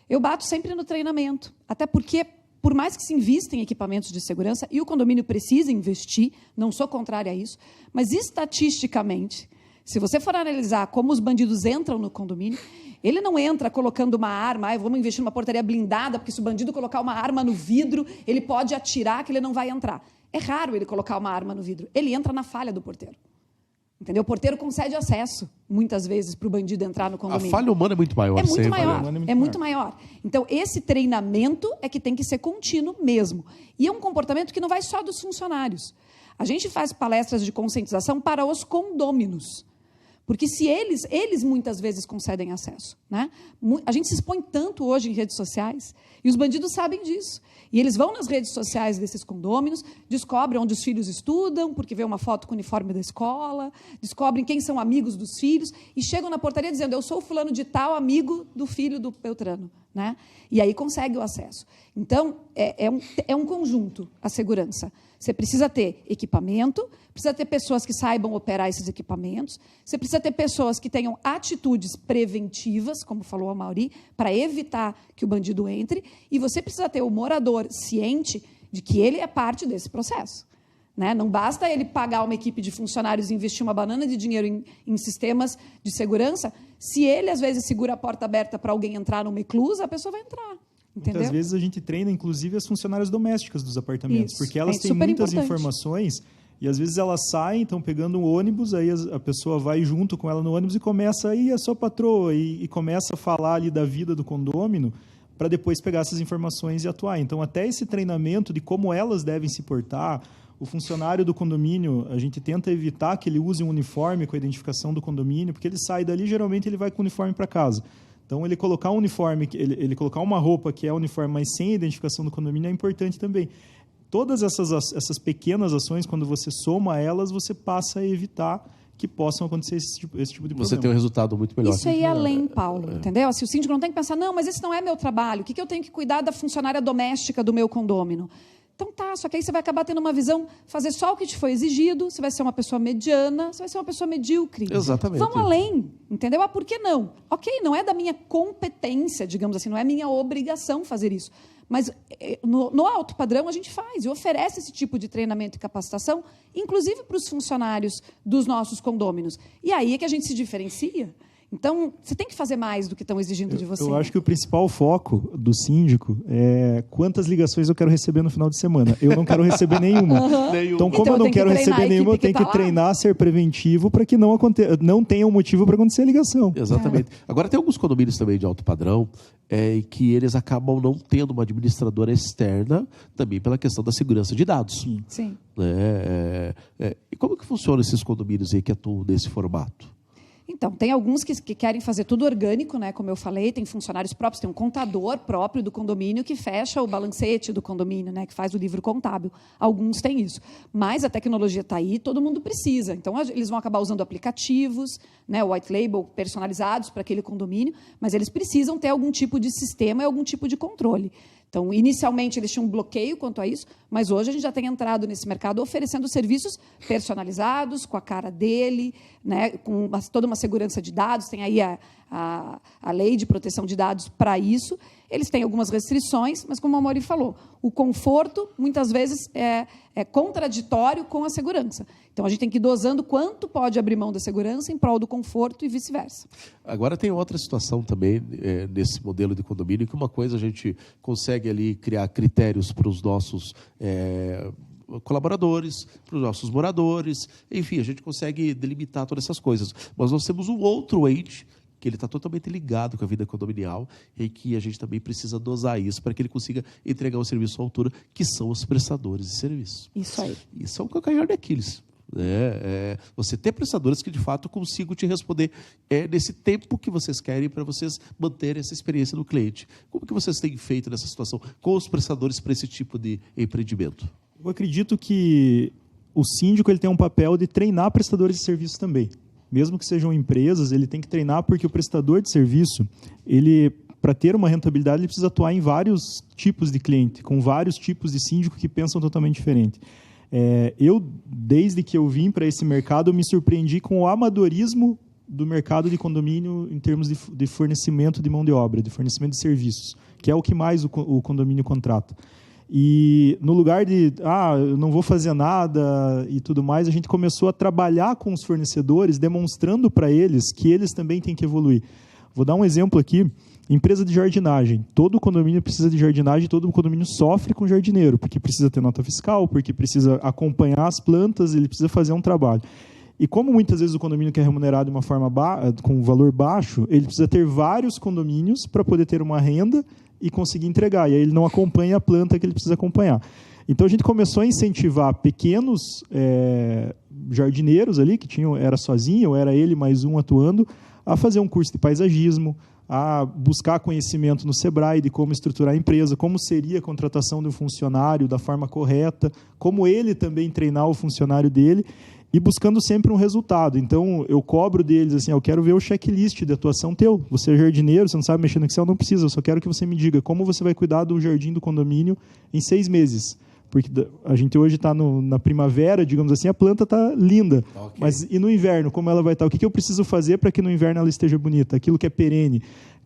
Eu bato sempre no treinamento, até porque, por mais que se invista em equipamentos de segurança, e o condomínio precisa investir, não sou contrária a isso, mas estatisticamente, se você for analisar como os bandidos entram no condomínio, ele não entra colocando uma arma, vamos investir numa portaria blindada, porque se o bandido colocar uma arma no vidro, ele pode atirar que ele não vai entrar. É raro ele colocar uma arma no vidro. Ele entra na falha do porteiro. Entendeu? O porteiro concede acesso, muitas vezes, para o bandido entrar no condomínio. A falha humana é muito maior. É muito maior. Então, esse treinamento é que tem que ser contínuo mesmo. E é um comportamento que não vai só dos funcionários. A gente faz palestras de conscientização para os condôminos. Porque se eles muitas vezes concedem acesso, né? A gente se expõe tanto hoje em redes sociais e os bandidos sabem disso. E eles vão nas redes sociais desses condôminos, descobrem onde os filhos estudam, porque vê uma foto com o uniforme da escola, descobrem quem são amigos dos filhos e chegam na portaria dizendo: eu sou fulano de tal, amigo do filho do Beltrano. Né? E aí consegue o acesso. Então, é um conjunto a segurança. Você precisa ter equipamento, precisa ter pessoas que saibam operar esses equipamentos, você precisa ter pessoas que tenham atitudes preventivas, como falou a Mauri, para evitar que o bandido entre, e você precisa ter o morador ciente de que ele é parte desse processo. Né? Não basta ele pagar uma equipe de funcionários e investir uma banana de dinheiro em sistemas de segurança, se ele, às vezes, segura a porta aberta para alguém entrar numa eclusa, a pessoa vai entrar. Entendeu? Muitas vezes a gente treina, inclusive, as funcionárias domésticas dos apartamentos, Isso. porque elas têm muitas informações e, às vezes, elas saem, estão pegando um ônibus, aí a pessoa vai junto com ela no ônibus e começa aí a sua patroa e começa a falar ali da vida do condômino para depois pegar essas informações e atuar. Então, até esse treinamento de como elas devem se portar, o funcionário do condomínio, a gente tenta evitar que ele use um uniforme com a identificação do condomínio, porque ele sai dali, geralmente ele vai com o uniforme para casa. Então, ele colocar um uniforme, ele colocar uma roupa que é uniforme, mas sem a identificação do condomínio, é importante também. Todas essas pequenas ações, quando você soma elas, você passa a evitar que possam acontecer esse tipo de problema. Você tem um resultado muito melhor. Isso aí é além, Paulo, entendeu? Assim, o síndico não tem que pensar, não, mas esse não é meu trabalho, o que eu tenho que cuidar da funcionária doméstica do meu condômino? Então tá, só que aí você vai acabar tendo uma visão, fazer só o que te foi exigido, você vai ser uma pessoa mediana, você vai ser uma pessoa medíocre. Exatamente. Vamos além, entendeu? Por que não? Ok, não é da minha competência, digamos assim, não é minha obrigação fazer isso. Mas no alto padrão a gente faz e oferece esse tipo de treinamento e capacitação, inclusive para os funcionários dos nossos condôminos. E aí é que a gente se diferencia. Então, você tem que fazer mais do que estão exigindo de você. Eu acho que o principal foco do síndico é quantas ligações eu quero receber no final de semana. Eu não quero receber nenhuma. Então, como eu não quero receber nenhuma, eu tenho que treinar, ser preventivo para que não tenha um motivo para acontecer a ligação. Exatamente. Agora, tem alguns condomínios também de alto padrão que eles acabam não tendo uma administradora externa também pela questão da segurança de dados. Sim. E como que funcionam esses condomínios aí que atuam nesse formato? Então, tem alguns que querem fazer tudo orgânico, né? Como eu falei, tem funcionários próprios, tem um contador próprio do condomínio que fecha o balancete do condomínio, né? Que faz o livro contábil. Alguns têm isso. Mas a tecnologia está aí, todo mundo precisa. Então, eles vão acabar usando aplicativos, né? White label, personalizados para aquele condomínio, mas eles precisam ter algum tipo de sistema e algum tipo de controle. Então, inicialmente, eles tinham um bloqueio quanto a isso, mas hoje a gente já tem entrado nesse mercado oferecendo serviços personalizados, com a cara dele, né, com toda uma segurança de dados, tem aí a lei de proteção de dados para isso, Eles têm algumas restrições, mas como a Amaury falou, o conforto, muitas vezes, é contraditório com a segurança. Então, a gente tem que ir dosando quanto pode abrir mão da segurança em prol do conforto e vice-versa. Agora, tem outra situação também nesse modelo de condomínio, que uma coisa a gente consegue ali criar critérios para os nossos colaboradores, para os nossos moradores, enfim, a gente consegue delimitar todas essas coisas. Mas nós temos um outro ente que ele está totalmente ligado com a vida condominial e que a gente também precisa dosar isso para que ele consiga entregar o serviço à altura, que são os prestadores de serviço. Isso aí. Isso é um calcanhar de Aquiles. Você ter prestadores que, de fato, consigam te responder nesse tempo que vocês querem para vocês manterem essa experiência do cliente. Como que vocês têm feito nessa situação com os prestadores para esse tipo de empreendimento? Eu acredito que o síndico ele tem um papel de treinar prestadores de serviço também. Mesmo que sejam empresas, ele tem que treinar porque o prestador de serviço, para ter uma rentabilidade, ele precisa atuar em vários tipos de cliente, com vários tipos de síndico que pensam totalmente diferente. Desde que eu vim para esse mercado, eu me surpreendi com o amadorismo do mercado de condomínio em termos de fornecimento de mão de obra, de fornecimento de serviços, que é o que mais o condomínio contrata. E no lugar de, eu não vou fazer nada e tudo mais, a gente começou a trabalhar com os fornecedores, demonstrando para eles que eles também têm que evoluir. Vou dar um exemplo aqui. Empresa de jardinagem. Todo condomínio precisa de jardinagem, todo condomínio sofre com jardineiro, porque precisa ter nota fiscal, porque precisa acompanhar as plantas, ele precisa fazer um trabalho. E como muitas vezes o condomínio que é remunerado de uma forma com um valor baixo, ele precisa ter vários condomínios para poder ter uma renda e conseguir entregar. E aí ele não acompanha a planta que ele precisa acompanhar. Então a gente começou a incentivar pequenos jardineiros ali, que era sozinho, ou era ele mais um atuando, a fazer um curso de paisagismo, a buscar conhecimento no Sebrae de como estruturar a empresa, como seria a contratação de um funcionário da forma correta, como ele também treinar o funcionário dele, e buscando sempre um resultado. Então, eu cobro deles, assim, eu quero ver o checklist de atuação teu. Você é jardineiro, você não sabe mexer no Excel, não precisa, eu só quero que você me diga como você vai cuidar do jardim do condomínio em 6 meses. Porque a gente hoje está na primavera, digamos assim, a planta está linda. Okay. Mas e no inverno, como ela vai estar? O que eu preciso fazer para que no inverno ela esteja bonita? Aquilo que é perene.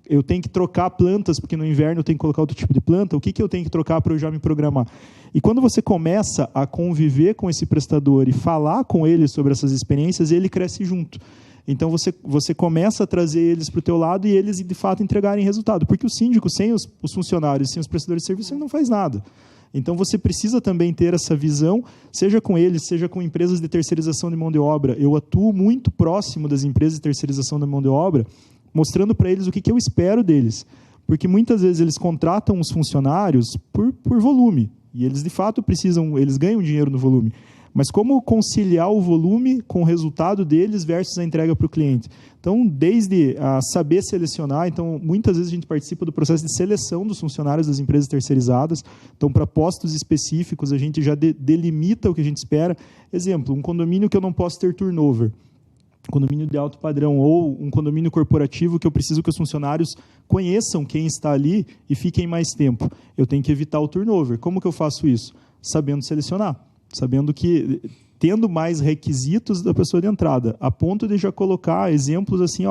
Eu tenho que trocar plantas, porque no inverno eu tenho que colocar outro tipo de planta. O que eu tenho que trocar para eu já me programar? E quando você começa a conviver com esse prestador e falar com ele sobre essas experiências, ele cresce junto. Então, você começa a trazer eles para o teu lado e eles, de fato, entregarem resultado. Porque o síndico, sem os funcionários, sem os prestadores de serviço, ele não faz nada. Então, você precisa também ter essa visão, seja com eles, seja com empresas de terceirização de mão de obra. Eu atuo muito próximo das empresas de terceirização da mão de obra, mostrando para eles o que eu espero deles. Porque muitas vezes eles contratam os funcionários por volume. E eles, de fato, eles ganham dinheiro no volume. Mas como conciliar o volume com o resultado deles versus a entrega para o cliente? Então, desde saber selecionar, então, muitas vezes a gente participa do processo de seleção dos funcionários das empresas terceirizadas. Então, para postos específicos, a gente já delimita o que a gente espera. Exemplo, um condomínio que eu não posso ter turnover. Condomínio de alto padrão, ou um condomínio corporativo que eu preciso que os funcionários conheçam quem está ali e fiquem mais tempo. Eu tenho que evitar o turnover. Como que eu faço isso? Sabendo selecionar. Sabendo que, tendo mais requisitos da pessoa de entrada, a ponto de já colocar exemplos assim,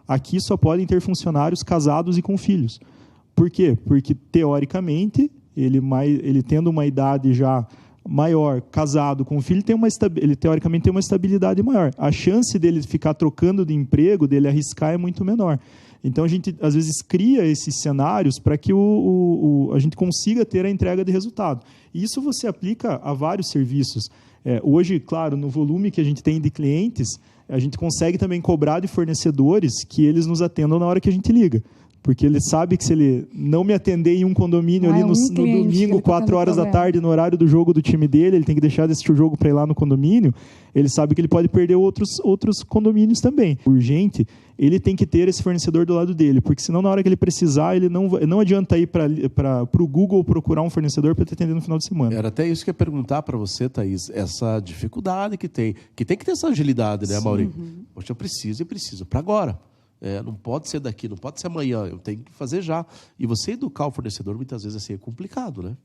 aqui só podem ter funcionários casados e com filhos. Por quê? Porque, teoricamente, ele tendo uma idade já maior, casado, com filho, ele teoricamente tem uma estabilidade maior. A chance dele ficar trocando de emprego, dele arriscar, é muito menor. Então, a gente, às vezes, cria esses cenários para que a gente consiga ter a entrega de resultado. E isso você aplica a vários serviços. Hoje, claro, no volume que a gente tem de clientes, a gente consegue também cobrar de fornecedores que eles nos atendam na hora que a gente liga. Porque ele sabe que se ele não me atender em um condomínio ali no domingo, 4 horas da tarde, no horário do jogo do time dele, ele tem que deixar de assistir o jogo para ir lá no condomínio, ele sabe que ele pode perder outros condomínios também. Urgente, ele tem que ter esse fornecedor do lado dele, porque senão na hora que ele precisar, ele não adianta ir para o Google procurar um fornecedor para te atender no final de semana. Era até isso que eu ia perguntar para você, Thaís, essa dificuldade que tem que ter essa agilidade, né, Amaury? Poxa, eu preciso para agora. Não pode ser daqui, não pode ser amanhã, eu tenho que fazer já. E você educar o fornecedor, muitas vezes, assim, é complicado, né?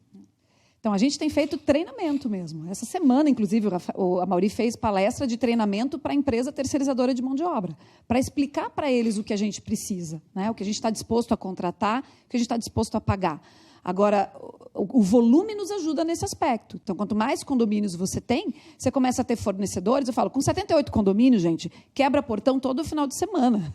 Então, a gente tem feito treinamento mesmo. Essa semana, inclusive, o Amaury fez palestra de treinamento para a empresa terceirizadora de mão de obra, para explicar para eles o que a gente precisa, né? O que a gente está disposto a contratar, o que a gente está disposto a pagar. Agora, o volume nos ajuda nesse aspecto. Então, quanto mais condomínios você tem, você começa a ter fornecedores. Eu falo, com 78 condomínios, gente, quebra portão todo final de semana.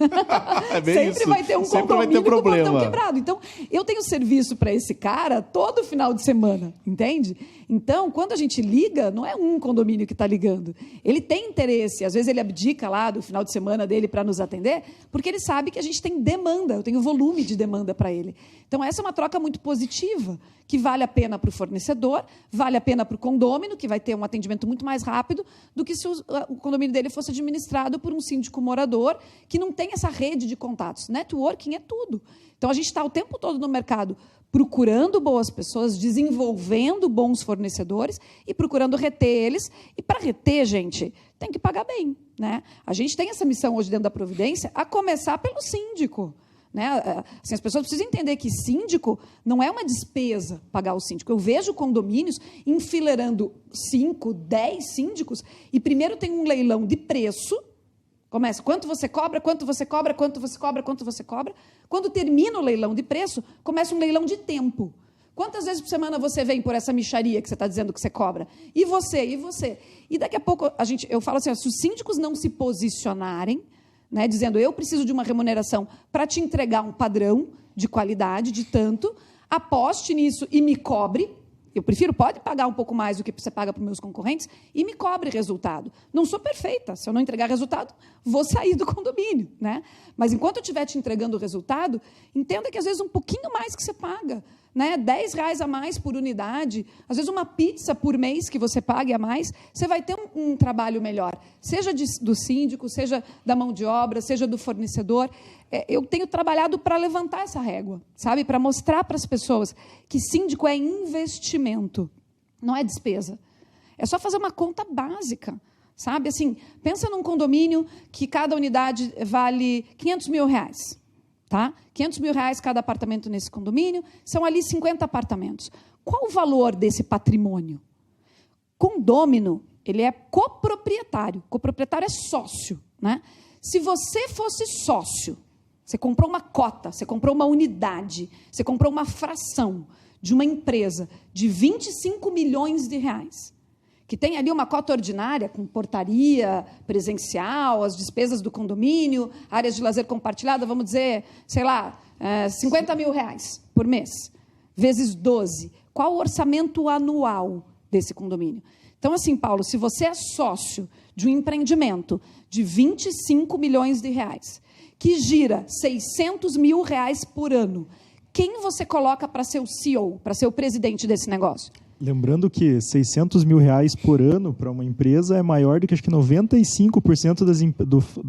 É bem Sempre isso. vai ter um Sempre vai ter condomínio com o problema. portão quebrado. Então, eu tenho serviço para esse cara todo final de semana, entende? Então, quando a gente liga, não é um condomínio que está ligando. Ele tem interesse, às vezes ele abdica lá do final de semana dele para nos atender, porque ele sabe que a gente tem demanda, eu tenho volume de demanda para ele. Então, essa é uma troca muito positiva, que vale a pena para o fornecedor, vale a pena para o condômino, que vai ter um atendimento muito mais rápido do que se o condomínio dele fosse administrado por um síndico morador, que não tem essa rede de contatos. Networking é tudo. Então, a gente está o tempo todo no mercado procurando boas pessoas, desenvolvendo bons fornecedores e procurando reter eles. E, para reter, gente, tem que pagar bem, né? A gente tem essa missão hoje dentro da Providência, a começar pelo síndico. Né? Assim, as pessoas precisam entender que síndico não é uma despesa pagar o síndico. Eu vejo condomínios enfileirando 5, 10 síndicos e primeiro tem um leilão de preço. Começa, quanto você cobra, quanto você cobra, quanto você cobra, quanto você cobra. Quando termina o leilão de preço, começa um leilão de tempo. Quantas vezes por semana você vem por essa mixaria que você está dizendo que você cobra? E você, e você? E daqui a pouco, eu falo assim, se os síndicos não se posicionarem, né, dizendo, eu preciso de uma remuneração para te entregar um padrão de qualidade, de tanto, aposte nisso e me cobre. Eu prefiro, pode pagar um pouco mais do que você paga para os meus concorrentes e me cobre resultado. Não sou perfeita, se eu não entregar resultado, vou sair do condomínio, né? Mas enquanto eu estiver te entregando o resultado, entenda que às vezes um pouquinho mais que você paga, né? R$10 a mais por unidade, às vezes uma pizza por mês que você pague a mais, você vai ter um trabalho melhor, seja do síndico, seja da mão de obra, seja do fornecedor. Eu tenho trabalhado para levantar essa régua, sabe? Para mostrar para as pessoas que síndico é investimento, não é despesa. É só fazer uma conta básica, sabe? Assim, pensa num condomínio que cada unidade vale R$500 mil. Tá? R$500 mil cada apartamento nesse condomínio, são ali 50 apartamentos. Qual o valor desse patrimônio? Condômino, ele é coproprietário. Coproprietário é sócio, né? Se você fosse sócio, você comprou uma cota, você comprou uma unidade, você comprou uma fração de uma empresa de R$25 milhões, que tem ali uma cota ordinária, com portaria presencial, as despesas do condomínio, áreas de lazer compartilhada, vamos dizer, sei lá, R$50 mil por mês, vezes 12. Qual o orçamento anual desse condomínio? Então, assim, Paulo, se você é sócio de um empreendimento de R$25 milhões, que gira R$600 mil por ano, quem você coloca para ser o CEO, para ser o presidente desse negócio? Lembrando que R$600 mil por ano para uma empresa é maior do que acho que 95%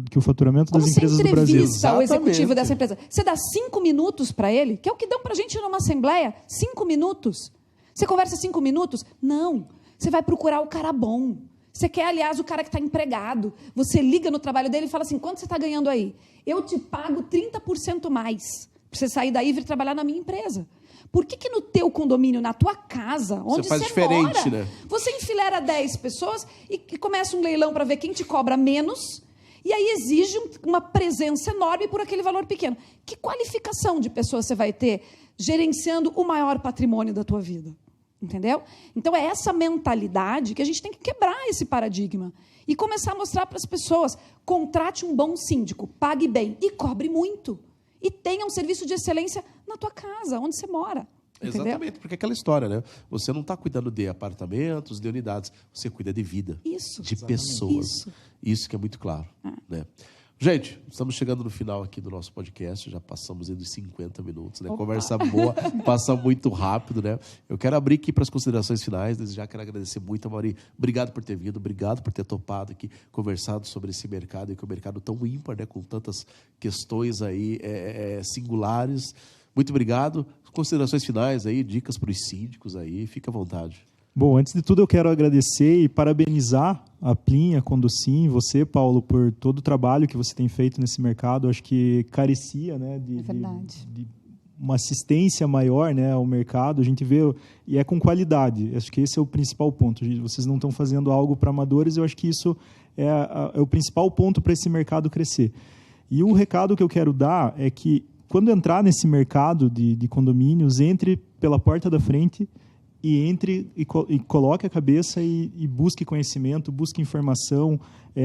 que o faturamento das empresas do Brasil. Como você entrevista o executivo dessa empresa? Você dá 5 minutos para ele, que é o que dão para a gente numa assembleia, 5 minutos. Você conversa 5 minutos? Não. Você vai procurar o cara bom. Você quer, aliás, o cara que está empregado. Você liga no trabalho dele e fala assim, quanto você está ganhando aí? Eu te pago 30% mais para você sair daí e vir trabalhar na minha empresa. Por que no teu condomínio, na tua casa, onde você faz você diferente, mora, né? você enfileira 10 pessoas e começa um leilão para ver quem te cobra menos, e aí exige uma presença enorme por aquele valor pequeno. Que qualificação de pessoa você vai ter gerenciando o maior patrimônio da tua vida? Entendeu? Então, é essa mentalidade que a gente tem que quebrar esse paradigma e começar a mostrar para as pessoas, contrate um bom síndico, pague bem e cobre muito. E tenha um serviço de excelência na tua casa, onde você mora. Entendeu? Exatamente, porque é aquela história, né? Você não está cuidando de apartamentos, de unidades, você cuida de vida, isso, de pessoas. Isso que é muito claro. Né? Gente, estamos chegando no final aqui do nosso podcast, já passamos dos 50 minutos, né? Conversa boa, passa muito rápido, né? Eu quero abrir aqui para as considerações finais, desde já quero agradecer muito a Amaury. Obrigado por ter vindo, obrigado por ter topado aqui, conversado sobre esse mercado, que é um mercado tão ímpar, né? Com tantas questões aí singulares. Muito obrigado. Considerações finais aí, dicas para os síndicos aí, fica à vontade. Bom, antes de tudo eu quero agradecer e parabenizar a Plim, a Condosim, você, Paulo, por todo o trabalho que você tem feito nesse mercado. Acho que carecia, né, uma assistência maior, né, ao mercado, a gente vê, e é com qualidade. Acho que esse é o principal ponto. Vocês não estão fazendo algo para amadores, eu acho que isso é o principal ponto para esse mercado crescer. E o recado que eu quero dar é que, quando entrar nesse mercado de condomínios, entre pela porta da frente e coloque a cabeça e busque conhecimento, busque informação,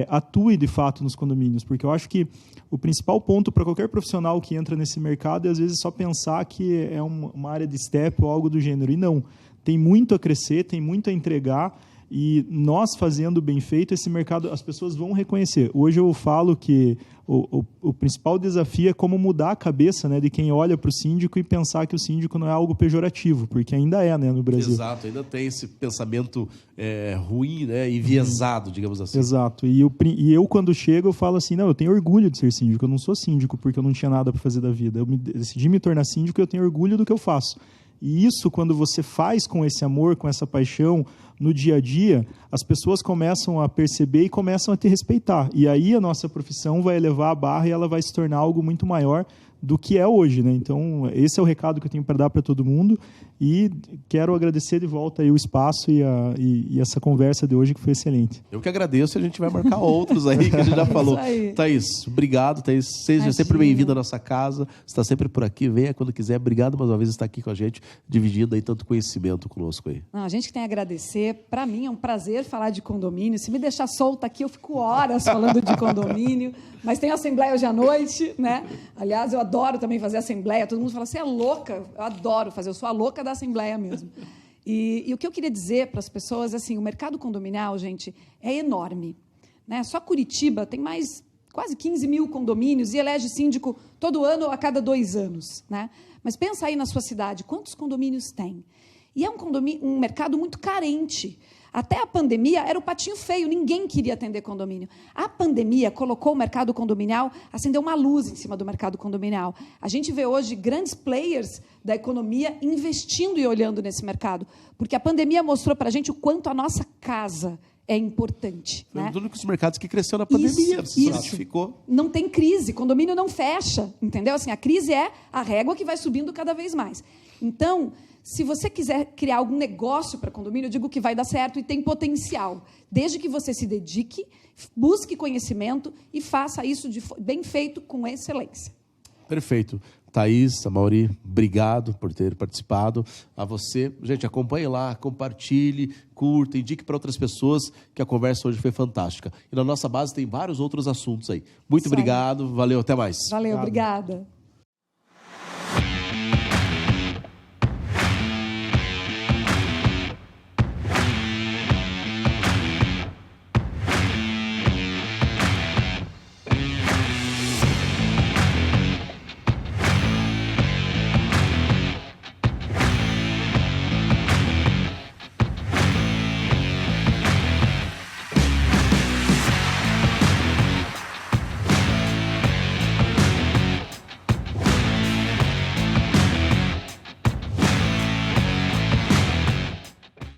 atue de fato nos condomínios, porque eu acho que o principal ponto para qualquer profissional que entra nesse mercado é, às vezes, só pensar que é uma área de step ou algo do gênero, e não. Tem muito a crescer, tem muito a entregar, e nós, fazendo bem feito, esse mercado, as pessoas vão reconhecer. Hoje eu falo que o principal desafio é como mudar a cabeça, né, de quem olha para o síndico e pensar que o síndico não é algo pejorativo, porque ainda é, né, no Brasil. Exato, ainda tem esse pensamento ruim, né, enviesado, digamos assim. Exato. E eu, quando chego, eu falo assim, não, eu tenho orgulho de ser síndico, eu não sou síndico porque eu não tinha nada para fazer da vida. Eu decidi me tornar síndico e eu tenho orgulho do que eu faço. E isso, quando você faz com esse amor, com essa paixão, no dia a dia, as pessoas começam a perceber e começam a te respeitar. E aí a nossa profissão vai elevar a barra e ela vai se tornar algo muito maior do que é hoje, né? Então, esse é o recado que eu tenho para dar para todo mundo, e quero agradecer de volta aí o espaço e essa conversa de hoje, que foi excelente. Eu que agradeço, e a gente vai marcar outros aí que a gente já falou. Thaís, obrigado, Thaís. Seja sempre bem-vinda à nossa casa, está sempre por aqui, venha quando quiser. Obrigado mais uma vez por estar aqui com a gente, dividindo aí tanto conhecimento conosco aí. Não, a gente que tem a agradecer. Para mim é um prazer falar de condomínio. Se me deixar solta aqui, eu fico horas falando de condomínio, mas tem assembleia hoje à noite, né? Aliás, eu adoro também fazer assembleia. Todo mundo fala, você é louca? Eu adoro fazer, eu sou a louca da assembleia mesmo. E o que eu queria dizer para as pessoas, assim, o mercado condominial, gente, é enorme, né? Só Curitiba tem mais quase 15 mil condomínios e elege síndico todo ano ou a cada 2 anos, né? Mas pensa aí na sua cidade, quantos condomínios tem? E é um mercado muito carente. Até a pandemia era o patinho feio, ninguém queria atender condomínio. A pandemia colocou o mercado condominial, acendeu uma luz em cima do mercado condominial. A gente vê hoje grandes players da economia investindo e olhando nesse mercado, porque a pandemia mostrou para a gente o quanto a nossa casa é importante. Foi né? um dos únicos mercados que cresceu na pandemia. Isso. Ficou. Não tem crise, condomínio não fecha, entendeu? Assim, a crise é a régua que vai subindo cada vez mais. Então, se você quiser criar algum negócio para condomínio, eu digo que vai dar certo e tem potencial, desde que você se dedique, busque conhecimento e faça isso bem feito, com excelência. Perfeito. Thaís, Amaury, obrigado por ter participado. A você, gente, acompanhe lá, compartilhe, curta, indique para outras pessoas que a conversa hoje foi fantástica. E na nossa base tem vários outros assuntos aí. Muito obrigado, valeu, até mais. Valeu, obrigada.